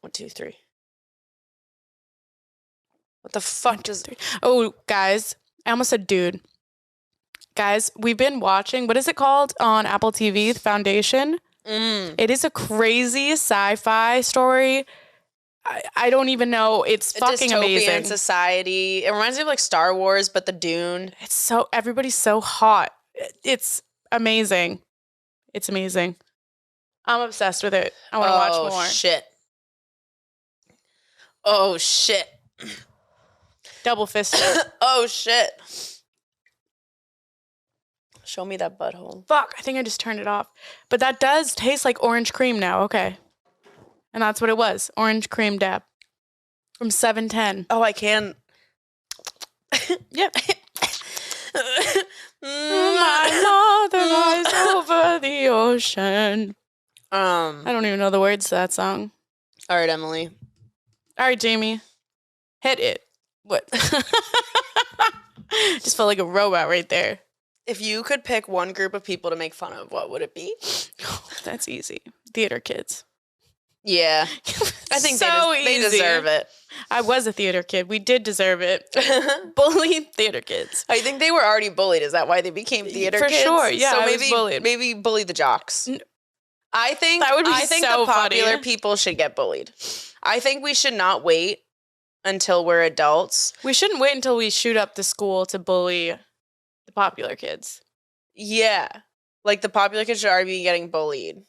1, 2, 3. What the fuck does... Oh, guys. I almost said dude. Guys, we've been watching, what is it called on Apple TV? The Foundation. It is a crazy sci-fi story. I don't even know. It's fucking dystopian amazing. society. It reminds me of like Star Wars, but the Dune. Everybody's so hot. It's amazing. It's amazing. I'm obsessed with it. I want to watch more. Oh, shit. Double fisted. Oh, shit. Show me that butthole. Fuck, I think I just turned it off. But that does taste like orange cream now. Okay. And that's what it was. Orange cream dab. From 710. Oh, I can. Yep. My mother lies over the ocean. I don't even know the words to that song. All right, Emily. All right, Jamie. Hit it. What? Just felt like a robot right there. If you could pick one group of people to make fun of, what would it be? Oh, that's easy. Theater kids. Yeah. I think they deserve it. I was a theater kid. We did deserve it. Bully theater kids. I think they were already bullied. Is that why they became theater kids? For sure. Yeah, so I maybe was bullied. maybe bully the jocks. I think That would be so the popular funny. people should get bullied. I think we should not wait until we're adults. We shouldn't wait until we shoot up the school to bully the popular kids. Yeah. Like the popular kids should already be getting bullied.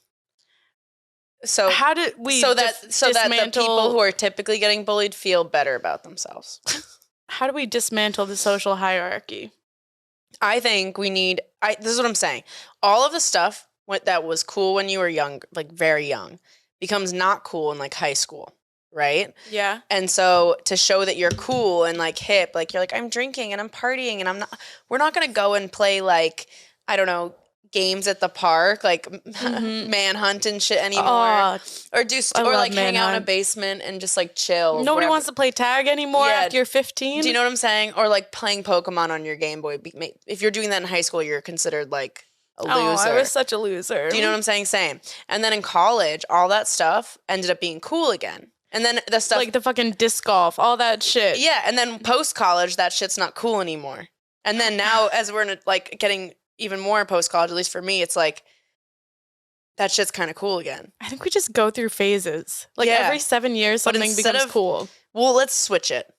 So how did we so that the people who are typically getting bullied feel better about themselves. How do we dismantle the social hierarchy? I think we need this is what I'm saying. All of the stuff that was cool when you were young, like very young, becomes not cool in like high school, right? Yeah. And so to show that you're cool and like hip, like you're like I'm drinking and I'm partying and we're not going to go and play like I don't know, games at the park, like manhunt and shit anymore, or like hang out in a basement and just like chill. Nobody wants to play tag anymore after you're 15. Do you know what I'm saying? Or like playing Pokemon on your Game Boy. If you're doing that in high school, you're considered like a loser. Oh, I was such a loser. Do you know what I'm saying? Same. And then in college, all that stuff ended up being cool again. And then the stuff like the fucking disc golf, all that shit. Yeah, and then post college, that shit's not cool anymore. And then now, as we're like getting even more post-college, at least for me, it's like, that shit's kind of cool again. I think we just go through phases. Like every 7 years, something becomes cool. Well, let's switch it.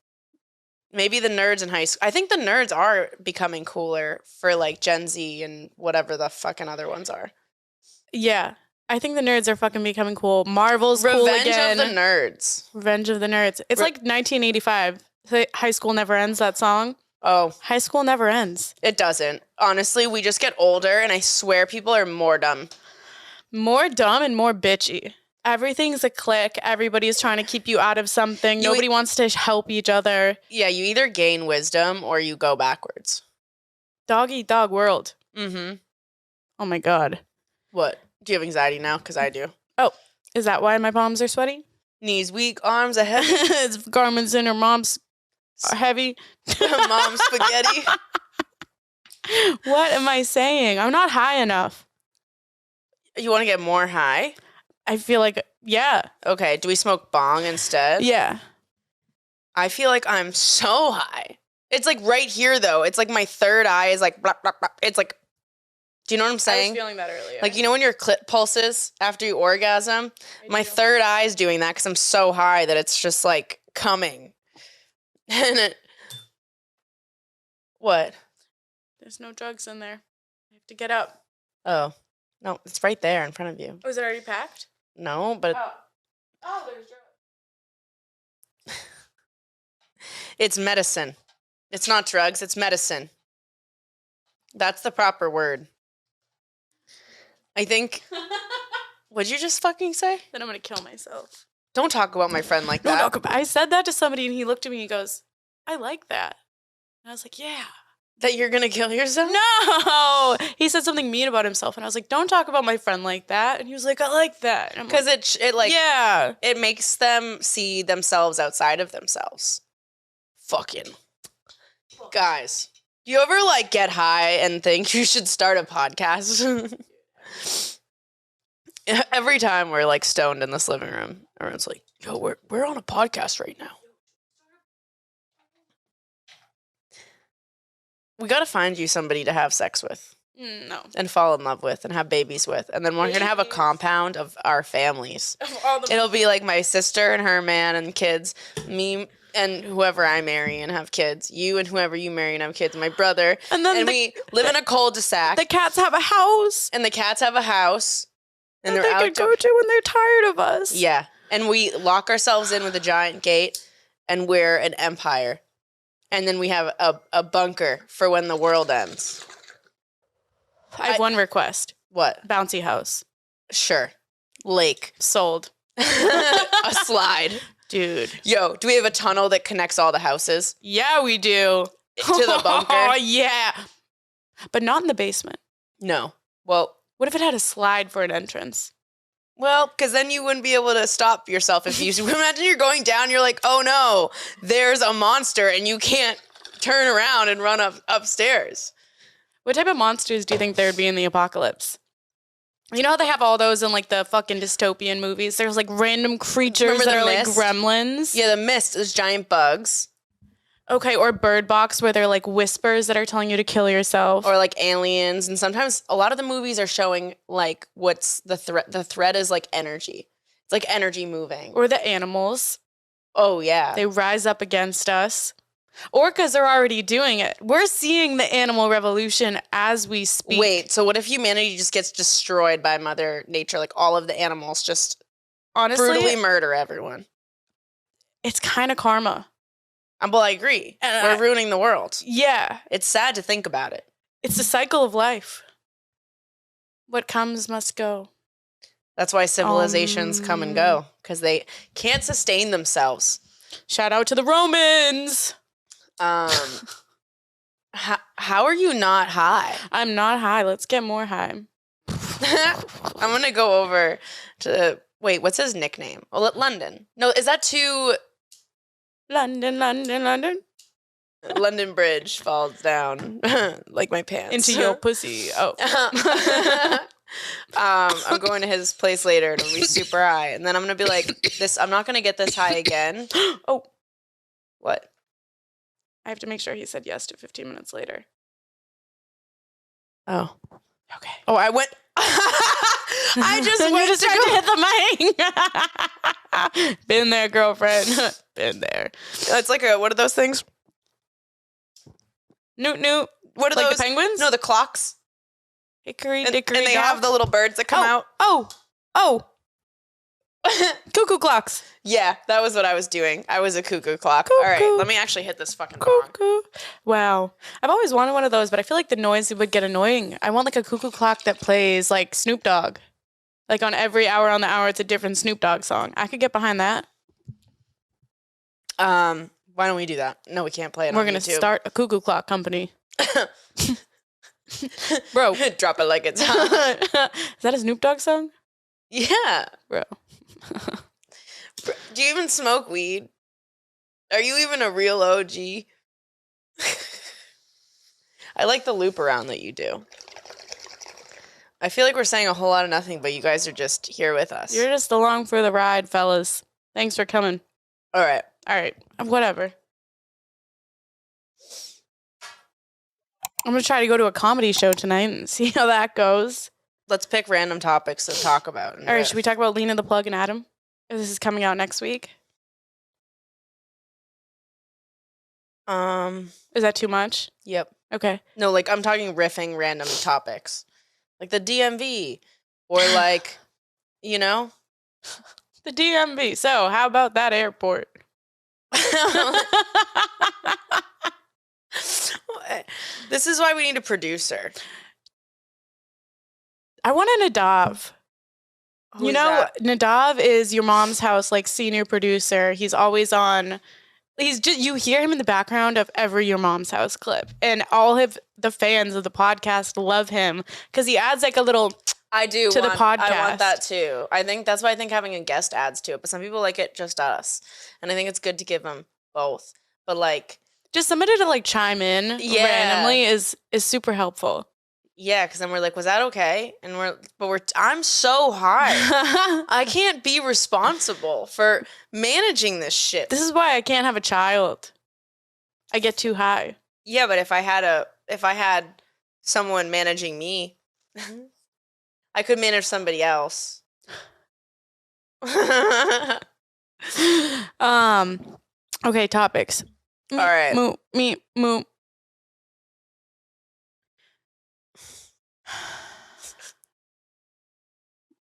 Maybe the nerds in high school. I think the nerds are becoming cooler for like Gen Z and whatever the fucking other ones are. Yeah. I think the nerds are fucking becoming cool. Marvel's cool Revenge again. of the Nerds. Revenge of the Nerds. It's like 1985. High School Never Ends, that song. Oh, High School Never Ends. it doesn't. Honestly, we just get older, and I swear people are more dumb. More dumb and more bitchy. Everything's a clique. Everybody's trying to keep you out of something. Nobody wants to help each other. Yeah, you either gain wisdom or you go backwards. Dog eat dog world. Mm-hmm. Oh my God. What? Do you have anxiety now? Because I do. Oh, is that why my palms are sweaty? Knees weak, arms are heavy. It's garments in her mom's are heavy. Mom's spaghetti. What am I saying? I'm not high enough. You want to get more high? I feel like, yeah. Okay, do we smoke bong instead? Yeah. I feel like I'm so high. It's like right here, though. It's like my third eye is like, blah, blah, blah. It's like, do you know what I'm saying? I was feeling that earlier. Like, you know when your clit pulses after you orgasm? My third eye is doing that because I'm so high that it's just like coming. And it, what? There's no drugs in there. I have to get up. Oh, no, it's right there in front of you. Oh, is it already packed? No, but Oh, there's drugs. it's medicine. It's not drugs, it's medicine. That's the proper word. I think. What'd you just fucking say? Then I'm going to kill myself. Don't talk about my friend like No, that. no, I said that to somebody and he looked at me and he goes, I like that. And I was like, yeah. That you're gonna kill yourself? No! He said something mean about himself and I was like, don't talk about my friend like that. And he was like, I like that. Because it like yeah. it makes them see themselves outside of themselves. Fucking guys. Do you ever like get high and think you should start a podcast? Every time we're like stoned in this living room, everyone's like, yo, we're on a podcast right now. We gotta find you somebody to have sex with. No. And fall in love with and have babies with. And then we're going to have a compound of our families. It'll be like my sister and her man and kids, me and whoever I marry and have kids, you and whoever you marry and have kids, my brother. And then we live in a cul-de-sac. The cats have a house. And the cats have a house. And that they're they could go to when they're tired of us. Yeah. And we lock ourselves in with a giant gate and we're an empire. And then we have a bunker for when the world ends. I have one request. What? Bouncy house. Sure. Lake. Sold. A slide. Dude. Yo, do we have a tunnel that connects all the houses? Yeah, we do. To the bunker? Oh, yeah. But not in the basement. No. Well, what if it had a slide for an entrance? Well, because then you wouldn't be able to stop yourself if you imagine you're going down, you're like, oh no, there's a monster and you can't turn around and run upstairs. What type of monsters do you think there would be in the apocalypse? You know how they have all those in like the fucking dystopian movies? There's like random creatures that are like gremlins. Yeah, the mist is giant bugs. Okay, or Bird Box where they're like whispers that are telling you to kill yourself. Or like aliens. And sometimes a lot of the movies are showing like what's the threat. The threat is like energy. It's like energy moving. Or the animals. Oh, yeah. They rise up against us. Orcas are already doing it. We're seeing the animal revolution as we speak. Wait, so what if humanity just gets destroyed by Mother Nature? Like all of the animals just honestly brutally murder everyone. It's kind of karma. Well, I agree. We're ruining the world. Yeah. It's sad to think about it. It's the cycle of life. What comes must go. That's why civilizations come and go, because they can't sustain themselves. Shout out to the Romans. How are you not high? I'm not high. Let's get more high. I'm going to go over to, wait, what's his nickname? Oh, London. No, is that too... London. London Bridge falls down like my pants. Into your pussy. Oh. I'm going to his place later and it'll be super high. And then I'm going to be like, I'm not going to get this high again. Oh. What? I have to make sure he said yes to 15 minutes later. Oh. Okay. Oh, I went... I just went to hit the mic. Been there, girlfriend. Been there. It's like what are those things? Newt. What are like those? The penguins? No, the clocks. Hickory And dickory they dock. have the little birds that come out. Oh. Oh, cuckoo clocks. Yeah, that was what I was doing. I was a cuckoo clock. All right, Cuckoo. let me actually hit this fucking bong. Cuckoo. Wow. I've always wanted one of those, but I feel like the noise would get annoying. I want like a cuckoo clock that plays like Snoop Dogg. Like on every hour on the hour, it's a different Snoop Dogg song. I could get behind that. Why don't we do that? No, we can't play it. We're on gonna YouTube. start a cuckoo clock company. Bro. Drop it like it's hot. Is that a Snoop Dogg song? Yeah. Bro. Do you even smoke weed? Are you even a real OG? I like the loop around that you do. I feel like we're saying a whole lot of nothing, but you guys are just here with us. You're just along for the ride, fellas. Thanks for coming. All right. All right. Whatever. I'm going to try to go to a comedy show tonight and see how that goes. Let's pick random topics to talk about. All right. Should we talk about Lena the Plug and Adam? This is coming out next week. Is that too much? Yep. Okay. No, like I'm talking riffing random topics. Like the DMV or like, you know? The DMV. So, how about that airport? This is why we need a producer. I want a Nadav. Who You is know, that? Nadav is your mom's house, like senior producer. He's always on. He's just, you hear him in the background of every Your Mom's House clip, and all of the fans of the podcast love him because he adds like a little. I do to the I podcast. want that too. I think that's why I think having a guest adds to it. But some people like it just us, and I think it's good to give them both. But like, Just somebody to like chime in Yeah. randomly is super helpful. yeah, because then we're like, was that okay? And I'm so high. I can't be responsible for managing this shit. This is why I can't have a child. I get too high. Yeah, but if I had someone managing me, I could manage somebody else. Okay, topics. All right. Moo.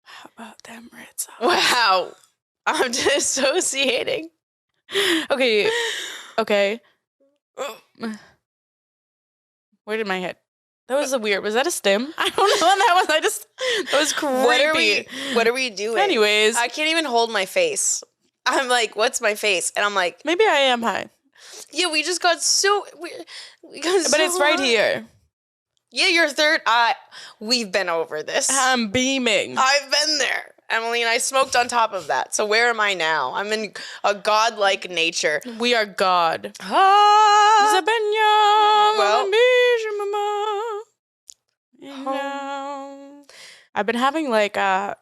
How about them Ritz? Wow. I'm dissociating. Okay. Where did my head? That was a weird. Was that a stim? I don't know what that was. That was creepy. What are we doing? Anyways, I can't even hold my face. I'm like, what's my face? And I'm like, maybe I am high, yeah, we just got so we got but it's right here. Yeah, your third eye. We've been over this. I'm beaming. I've been there, Emily, and I smoked on top of that. So where am I now? I'm in a godlike nature. We are God. Ah. Well, I've been having like a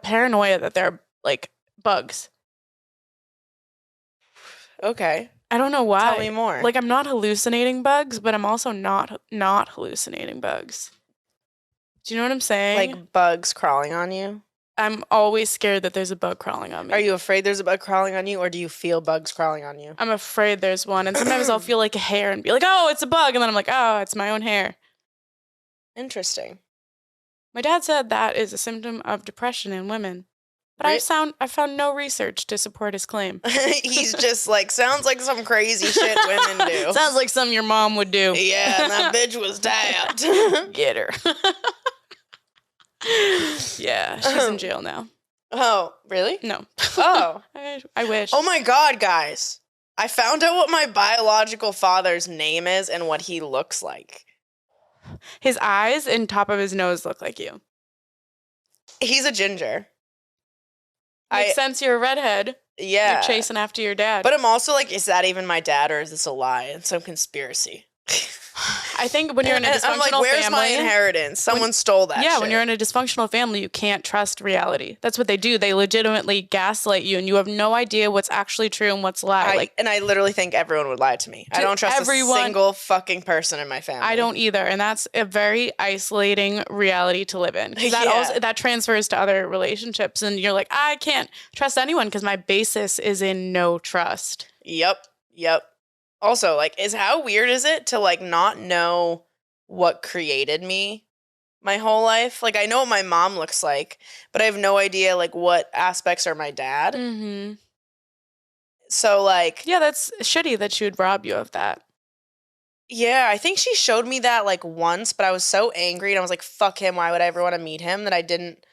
paranoia that they're like bugs. Okay. I don't know why. Tell me more. Like I'm not hallucinating bugs, but I'm also not hallucinating bugs. Do you know what I'm saying? Like bugs crawling on you? I'm always scared that there's a bug crawling on me. Are you afraid there's a bug crawling on you, or do you feel bugs crawling on you? I'm afraid there's one, and sometimes I'll feel like a hair and be like, "Oh, it's a bug," and then I'm like, "Oh, it's my own hair." Interesting. My dad said that is a symptom of depression in women, but I found no research to support his claim. He's just like, sounds like some crazy shit women do. Sounds like something your mom would do. Yeah, and that bitch was dad. Get her. Yeah, she's in jail now. Oh, really? No. Oh. I wish. Oh my God, guys. I found out what my biological father's name is and what he looks like. His eyes and top of his nose look like you. He's a ginger. Makes sense you're a redhead. Yeah. You're chasing after your dad. But I'm also like, is that even my dad, or is this a lie and some conspiracy? I think when you're in a dysfunctional I'm like, where's my family, inheritance? Someone stole that yeah, shit. when you're in a dysfunctional family, you can't trust reality. That's what they do. They legitimately gaslight you, and you have no idea what's actually true and what's a lie. And I literally think everyone would lie to me. I don't trust a single fucking person in my family. I don't either, and that's a very isolating reality to live in. 'Cause that transfers to other relationships, and you're like, I can't trust anyone because my basis is in no trust. Yep. Also, like, how weird is it to like not know what created me? my whole life. Like, I know what my mom looks like, but I have no idea, like, what aspects are my dad. Mm-hmm. So, like... Yeah, that's shitty that she would rob you of that. Yeah, I think she showed me that, like, once, but I was so angry, and I was like, fuck him, why would I ever want to meet him, that I didn't,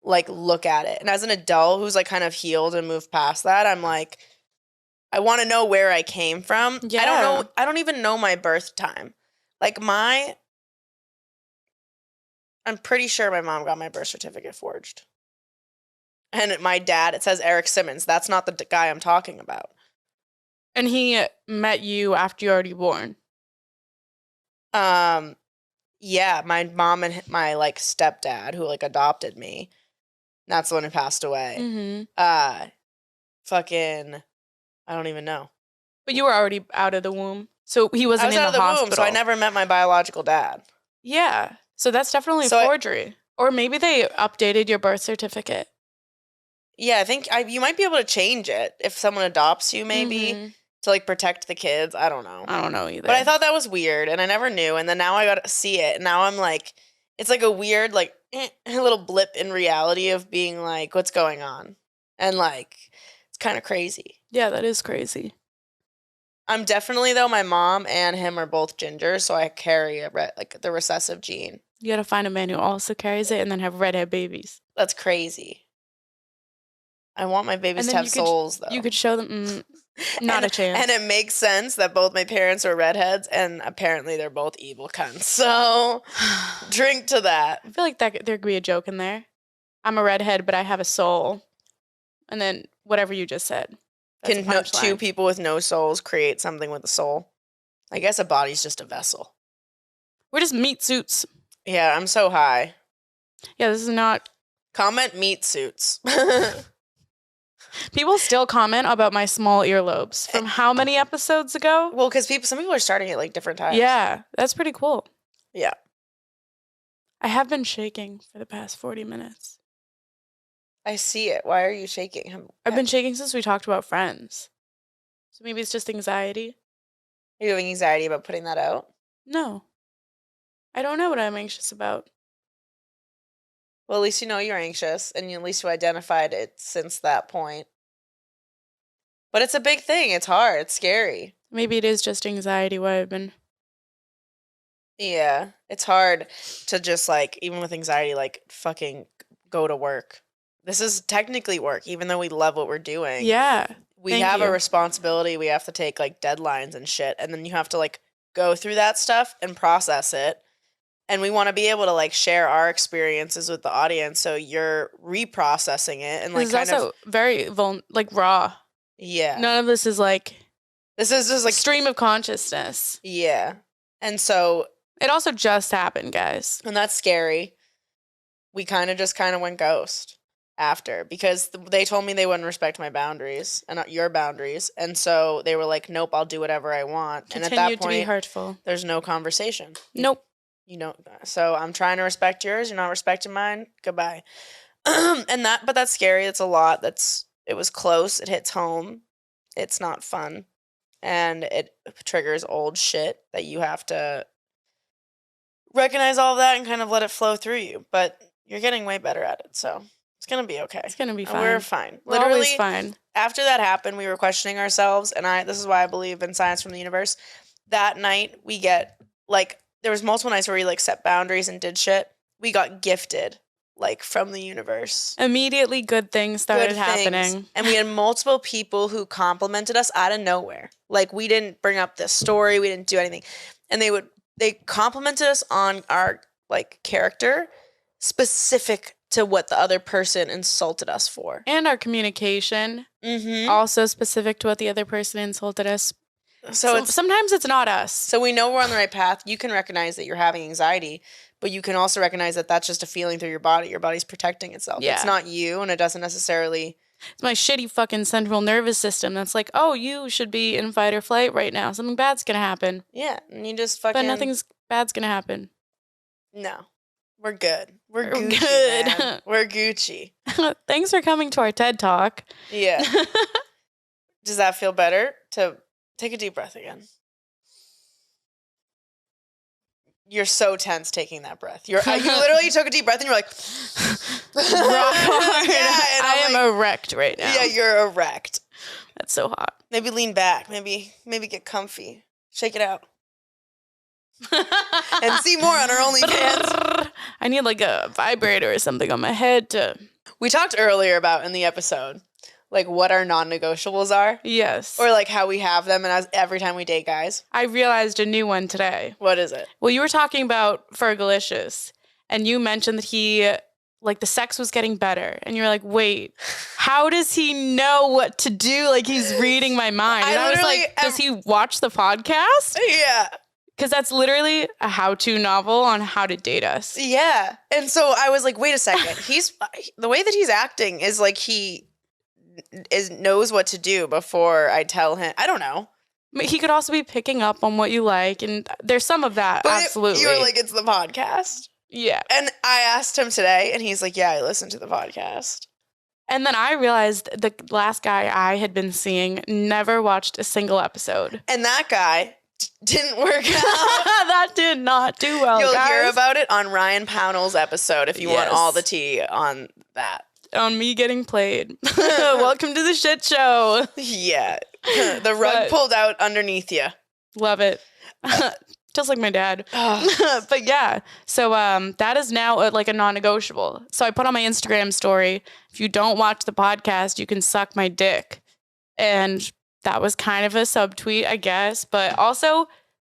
like, look at it. And as an adult who's, like, kind of healed and moved past that, I'm like, I want to know where I came from. Yeah. I don't even know my birth time. Like, I'm pretty sure my mom got my birth certificate forged. And my dad, it says Eric Simmons. That's not the guy I'm talking about. And he met you after you were already born. Yeah, my mom and my, like, stepdad who, like, adopted me. That's the one who passed away. Mm-hmm. Fucking, I don't even know. But you were already out of the womb. So he wasn't I was in out of the the hospital. womb, so I never met my biological dad. Yeah. So that's definitely So forgery. Or maybe they updated your birth certificate. Yeah, I think you might be able to change it if someone adopts you, maybe, to, like, protect the kids. I don't know. I don't know either. But I thought that was weird, and I never knew, and then now I got to see it, and now I'm like, it's like a weird, like, a little blip in reality of being like, what's going on? And, like, it's kind of crazy. Yeah, that is crazy. I'm definitely, though, my mom and him are both ginger, so I carry the recessive gene. You gotta find a man who also carries it and then have redhead babies. That's crazy. I want my babies to have souls, though. You could show them, not a chance. And it makes sense that both my parents are redheads, and apparently they're both evil cunts. So, drink to that. I feel like there could be a joke in there. I'm a redhead, but I have a soul. And then whatever you just said. Can two people with no souls create something with a soul? I guess a body's just a vessel. We're just meat suits. Yeah, I'm so high. Yeah, this is not... Comment meat suits. People still comment about my small earlobes from how many episodes ago? Well, because some people are starting at, like, different times. Yeah, that's pretty cool. Yeah. I have been shaking for the past 40 minutes. I see it. Why are you shaking? I've been shaking since we talked about Friends. So maybe it's just anxiety. Are you having anxiety about putting that out? No. I don't know what I'm anxious about. Well, at least you know you're anxious, and at least you identified it since that point. But it's a big thing. It's hard. It's scary. Maybe it is just anxiety why I've been... Yeah. It's hard to just, like, even with anxiety, like, fucking go to work. This is technically work, even though we love what we're doing. Yeah. We have a responsibility. We have to take, like, deadlines and shit. And then you have to, like, go through that stuff and process it. And we want to be able to, like, share our experiences with the audience. So you're reprocessing it and, like, this is also very raw. Yeah. None of this is like... This is just, like... stream of consciousness. Yeah. And so... It also just happened, guys. And that's scary. We kind of went ghost after because they told me they wouldn't respect my boundaries and not your boundaries. And so they were like, nope, I'll do whatever I want. Continued and at that point, to be hurtful. There's no conversation. Nope. You know, so I'm trying to respect yours. You're not respecting mine. Goodbye. But that's scary. It's a lot. It was close. It hits home. It's not fun. And it triggers old shit that you have to recognize all of that and kind of let it flow through you. But you're getting way better at it. So it's going to be okay. It's going to be fine. We're fine. We're always fine. After that happened, we were questioning ourselves. And this is why I believe in science from the universe. That night we get like, there was multiple nights where we like set boundaries and did shit. We got gifted like from the universe. Immediately good things started happening. And we had multiple people who complimented us out of nowhere. Like we didn't bring up this story. We didn't do anything. And they complimented us on our like character specific to what the other person insulted us for. And our communication. Also specific to what the other person insulted us. So sometimes it's not us. So we know we're on the right path. You can recognize that you're having anxiety, but you can also recognize that that's just a feeling through your body. Your body's protecting itself. Yeah. It's not you, and it doesn't necessarily... It's my shitty fucking central nervous system that's like, oh, you should be in fight or flight right now. Something bad's gonna happen. Yeah, and you just fucking... But nothing's bad's gonna happen. No. We're good. We're Gucci, good. Man. We're Gucci. Thanks for coming to our TED Talk. Yeah. Does that feel better? Take a deep breath again. You're so tense taking that breath. You literally took a deep breath and you're like, Rock hard. yeah, and I I'm am erect right now. yeah, you're erect. That's so hot. Maybe lean back. Maybe get comfy. Shake it out. And see more on our OnlyFans. I need like a vibrator or something on my head to. We talked earlier about in the episode, like what our non-negotiables are. Yes. Or like how we have them and every time we date guys. I realized a new one today. What is it? Well, you were talking about Fergalicious, and you mentioned that he, like, the sex was getting better. And you were like, wait, how does he know what to do? Like, he's reading my mind. And I was like, does he watch the podcast? Yeah. Because that's literally a how-to novel on how to date us. Yeah. And so I was like, wait a second. The way that he's acting is like he knows what to do before I tell him. I don't know. But he could also be picking up on what you like, and there's some of that, But absolutely. You were like, it's the podcast. Yeah. And I asked him today, and he's like, yeah, I listened to the podcast. And then I realized the last guy I had been seeing never watched a single episode. And that guy didn't work out. That did not do well, You'll guys. hear about it on Ryan Pownell's episode if you want Yes. all the tea on that. On me getting played. Welcome to the shit show. Yeah. The rug pulled out underneath you. Love it. Just like my dad. But yeah, so that is now like a non-negotiable. So I put on my Instagram story, if you don't watch the podcast, you can suck my dick. And that was kind of a subtweet, I guess. But also,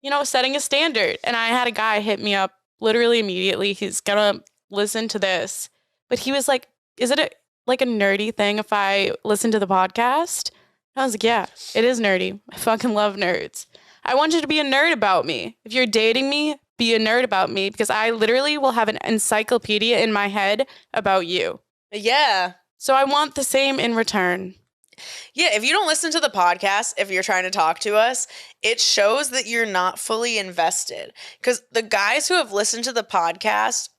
you know, setting a standard. And I had a guy hit me up literally immediately. He's going to listen to this. But he was like, is it like a nerdy thing if I listen to the podcast? And I was like, yeah, it is nerdy. I fucking love nerds. I want you to be a nerd about me. If you're dating me, be a nerd about me because I literally will have an encyclopedia in my head about you. Yeah. So I want the same in return. Yeah, if you don't listen to the podcast, if you're trying to talk to us, it shows that you're not fully invested. Because the guys who have listened to the podcast,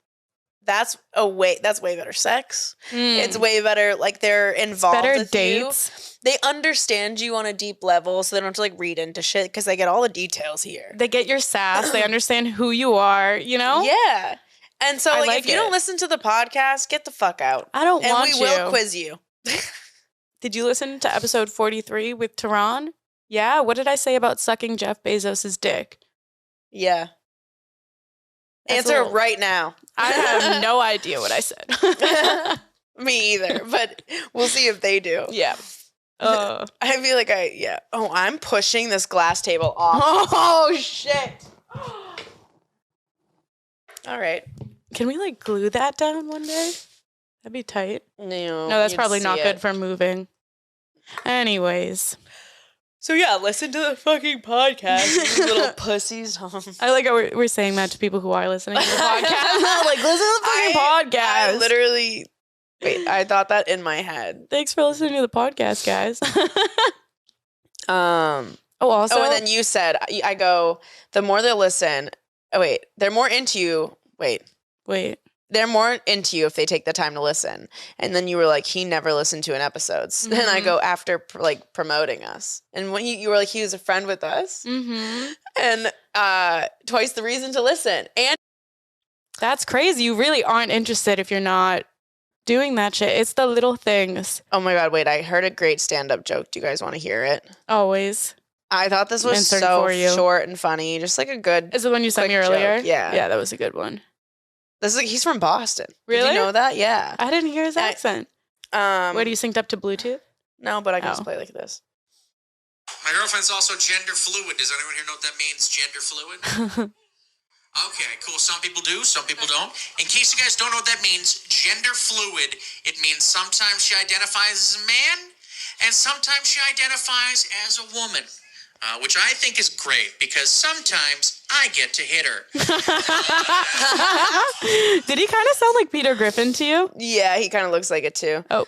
that's way better sex. It's way better, like they're involved Better with dates. you. They understand you on a deep level, so they don't have to like read into shit because they get all the details here. They get your sass. They understand who you are, you know? Yeah. And so like, if you it. don't listen to the podcast, get the fuck out. I don't and want we you. will quiz you. Did you listen to episode 43 with Tehran? Yeah. What did I say about sucking Jeff Bezos' dick? Yeah. That's Answer a little- right now. I have no idea what I said. Me either, but we'll see if they do. Yeah. I feel like I'm pushing this glass table off. Oh, shit. All right. Can we like glue that down one day? That'd be tight. No, No, that's you'd probably see not it. good for moving. Anyways. So yeah, listen to the fucking podcast, you little pussies. I like how we're saying that to people who are listening to the podcast. Like, listen to the fucking podcast. I literally, I thought that in my head. Thanks for listening to the podcast, guys. Also, and then you said, I go, the more they listen, they're more into you. Wait. They're more into you if they take the time to listen. And then you were like, he never listened to an episode. Mm-hmm. And I go, after like promoting us. And when you were like, he was a friend with us. Mm-hmm. And twice the reason to listen. And that's crazy. You really aren't interested if you're not doing that shit. It's the little things. Oh my God, wait, I heard a great stand-up joke. Do you guys want to hear it? Always. I thought this was so short and funny. Just like a good Is it one you sent me earlier? Joke. Yeah. Yeah, that was a good one. He's from Boston. Really? Did you know that? Yeah. I didn't hear his accent. Wait, are you synced up to Bluetooth? No, but I can just play like this. My girlfriend's also gender fluid. Does anyone here know what that means? Gender fluid? Okay, cool. Some people do, some people don't. In case you guys don't know what that means, gender fluid, it means sometimes she identifies as a man and sometimes she identifies as a woman. Which I think is great because sometimes I get to hit her. Did he kind of sound like Peter Griffin to you? Yeah, he kind of looks like it too. Oh.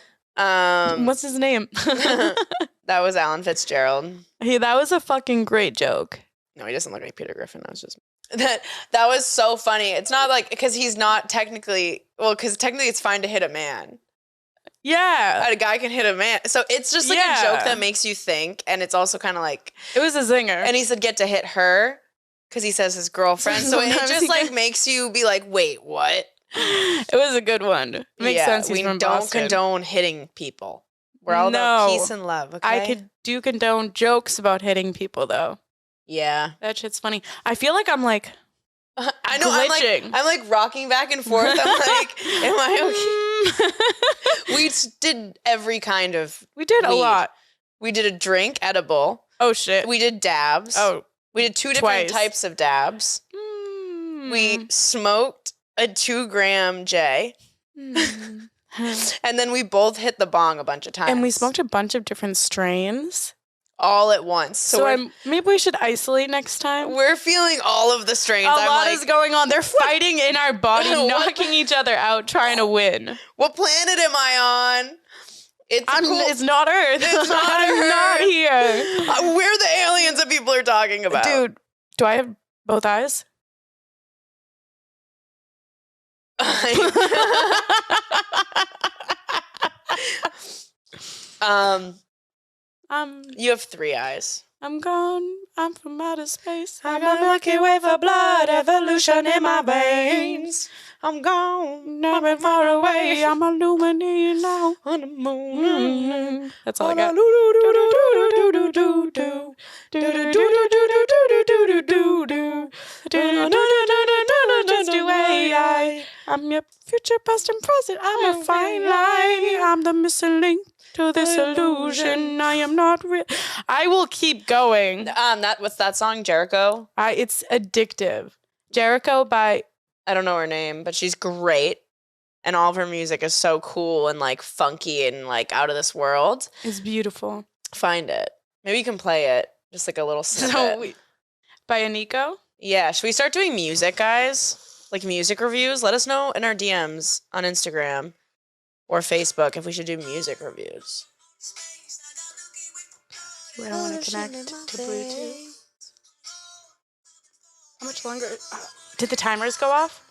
What's his name? That was Alan Fitzgerald. Hey, that was a fucking great joke. No, he doesn't look like Peter Griffin. That was just that was so funny. It's not like because he's not technically because technically it's fine to hit a man. Yeah. A guy can hit a man. So it's just like a joke that makes you think. And it's also kind of like... It was a zinger. And he said, get to hit her. because he says his girlfriend. So it Sometimes just he like gets- makes you be like, wait, what? It was a good one. Makes sense. He's we from don't Boston. condone hitting people. We're all about No. peace and love, okay? I do condone jokes about hitting people though. Yeah. That shit's funny. I feel like I'm like I know, glitching. I'm like rocking back and forth. I'm like, am I okay? We did every kind of We did a weed. lot. We did a drink, edible. Oh shit. We did dabs. Oh. We did 2 different Twice. types of dabs. Mm. We smoked a 2-gram J. Mm. And then we both hit the bong a bunch of times. And we smoked a bunch of different strains. all at once. So maybe we should isolate next time. we're feeling all of the strains. A I'm lot like, is going on. They're fighting in our body, What? knocking each other out, trying to win. what planet am I on? It's cool. It's not Earth. It's not I'm Earth. not here. We're the aliens that people are talking about. Dude, do I have both eyes? You have 3 eyes. I'm gone. I'm from outer space. I got Milky Way for blood, evolution in my veins. I'm gone. Never far away. I'm illuminated now. On the moon. That's all I got. Just do AI. I'm your future, past, and present. I'm a fine line. I'm the missing link to this illusion. I am not real. I will keep going. What's that song? Jericho? It's addictive. Jericho by I don't know her name, but she's great. And all of her music is so cool and like funky and like out of this world. is beautiful. Find it. Maybe you can play it. Just like a little snippet. By Aniko. Yeah. Should we start doing music, guys? Like music reviews? Let us know in our DMs on Instagram or Facebook if we should do music reviews. We don't want to connect to Bluetooth. How much longer? Did the timers go off?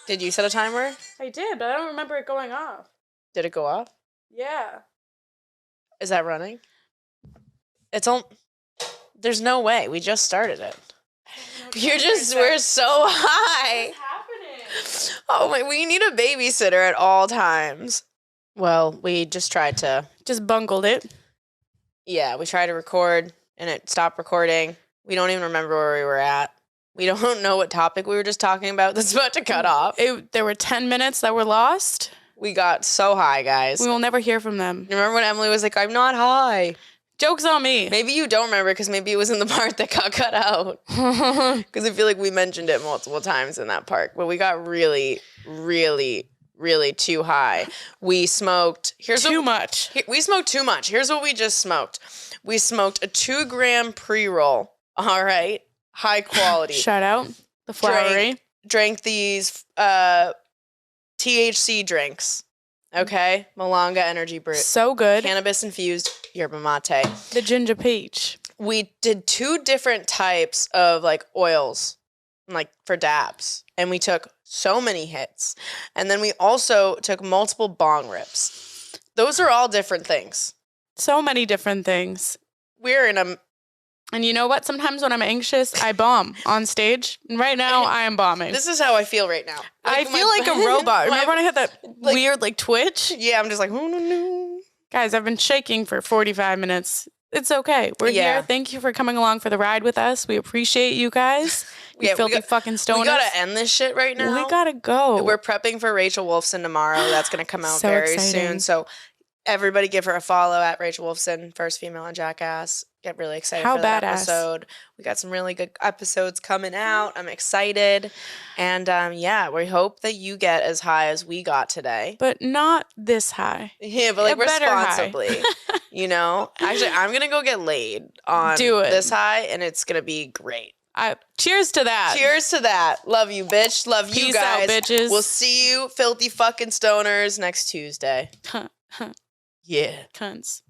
Did you set a timer? I did, but I don't remember it going off. Did it go off? Yeah. Is that running? It's on. There's no way. We just started it. We're so high. What's happening? Oh my, we need a babysitter at all times. Well, we just tried to. Just bungled it. Yeah, we tried to record and it stopped recording. We don't even remember where we were at. We don't know what topic we were just talking about that's about to cut off. There were 10 minutes that were lost. We got so high, guys. We will never hear from them. Remember when Emily was like, I'm not high? Joke's on me. Maybe you don't remember because maybe it was in the part that got cut out. Because I feel like we mentioned it multiple times in that part. But we got really, really, really too high. We smoked. Too much. We smoked too much. Here's what we just smoked. We smoked a 2-gram pre-roll. All right. High quality. Shout out the Flowery. Drank these THC drinks. Okay? Malanga Energy Brew. So good. Cannabis infused yerba mate. The ginger peach. We did 2 different types of like oils, like for dabs. And we took so many hits. And then we also took multiple bong rips. Those are all different things. So many different things. We're in a... And you know what? Sometimes when I'm anxious, I bomb on stage. And right now, I am bombing. This is how I feel right now. I feel like a robot. Remember when I had that like- weird like twitch? Yeah, I'm just like... Oh, no. Guys, I've been shaking for 45 minutes. It's okay. We're Yeah. here. Thank you for coming along for the ride with us. We appreciate you guys. You Yeah, filthy fucking stoners. We gotta end this shit right now. We gotta go. We're prepping for Rachel Wolfson tomorrow. That's gonna come out So very exciting. soon. So everybody give her a follow at Rachel Wolfson, first female on Jackass. Get really excited How for that badass. episode. We got some really good episodes coming out. I'm excited. And yeah, we hope that you get as high as we got today. but not this high. Yeah, but like A better high. responsibly. You know? Actually, I'm gonna go get laid on Do it. this high and it's gonna be great. Cheers to that. Cheers to that. Love you, bitch. Love you Peace guys. out, bitches. We'll see you, filthy fucking stoners, next Tuesday. Yeah. Cunts.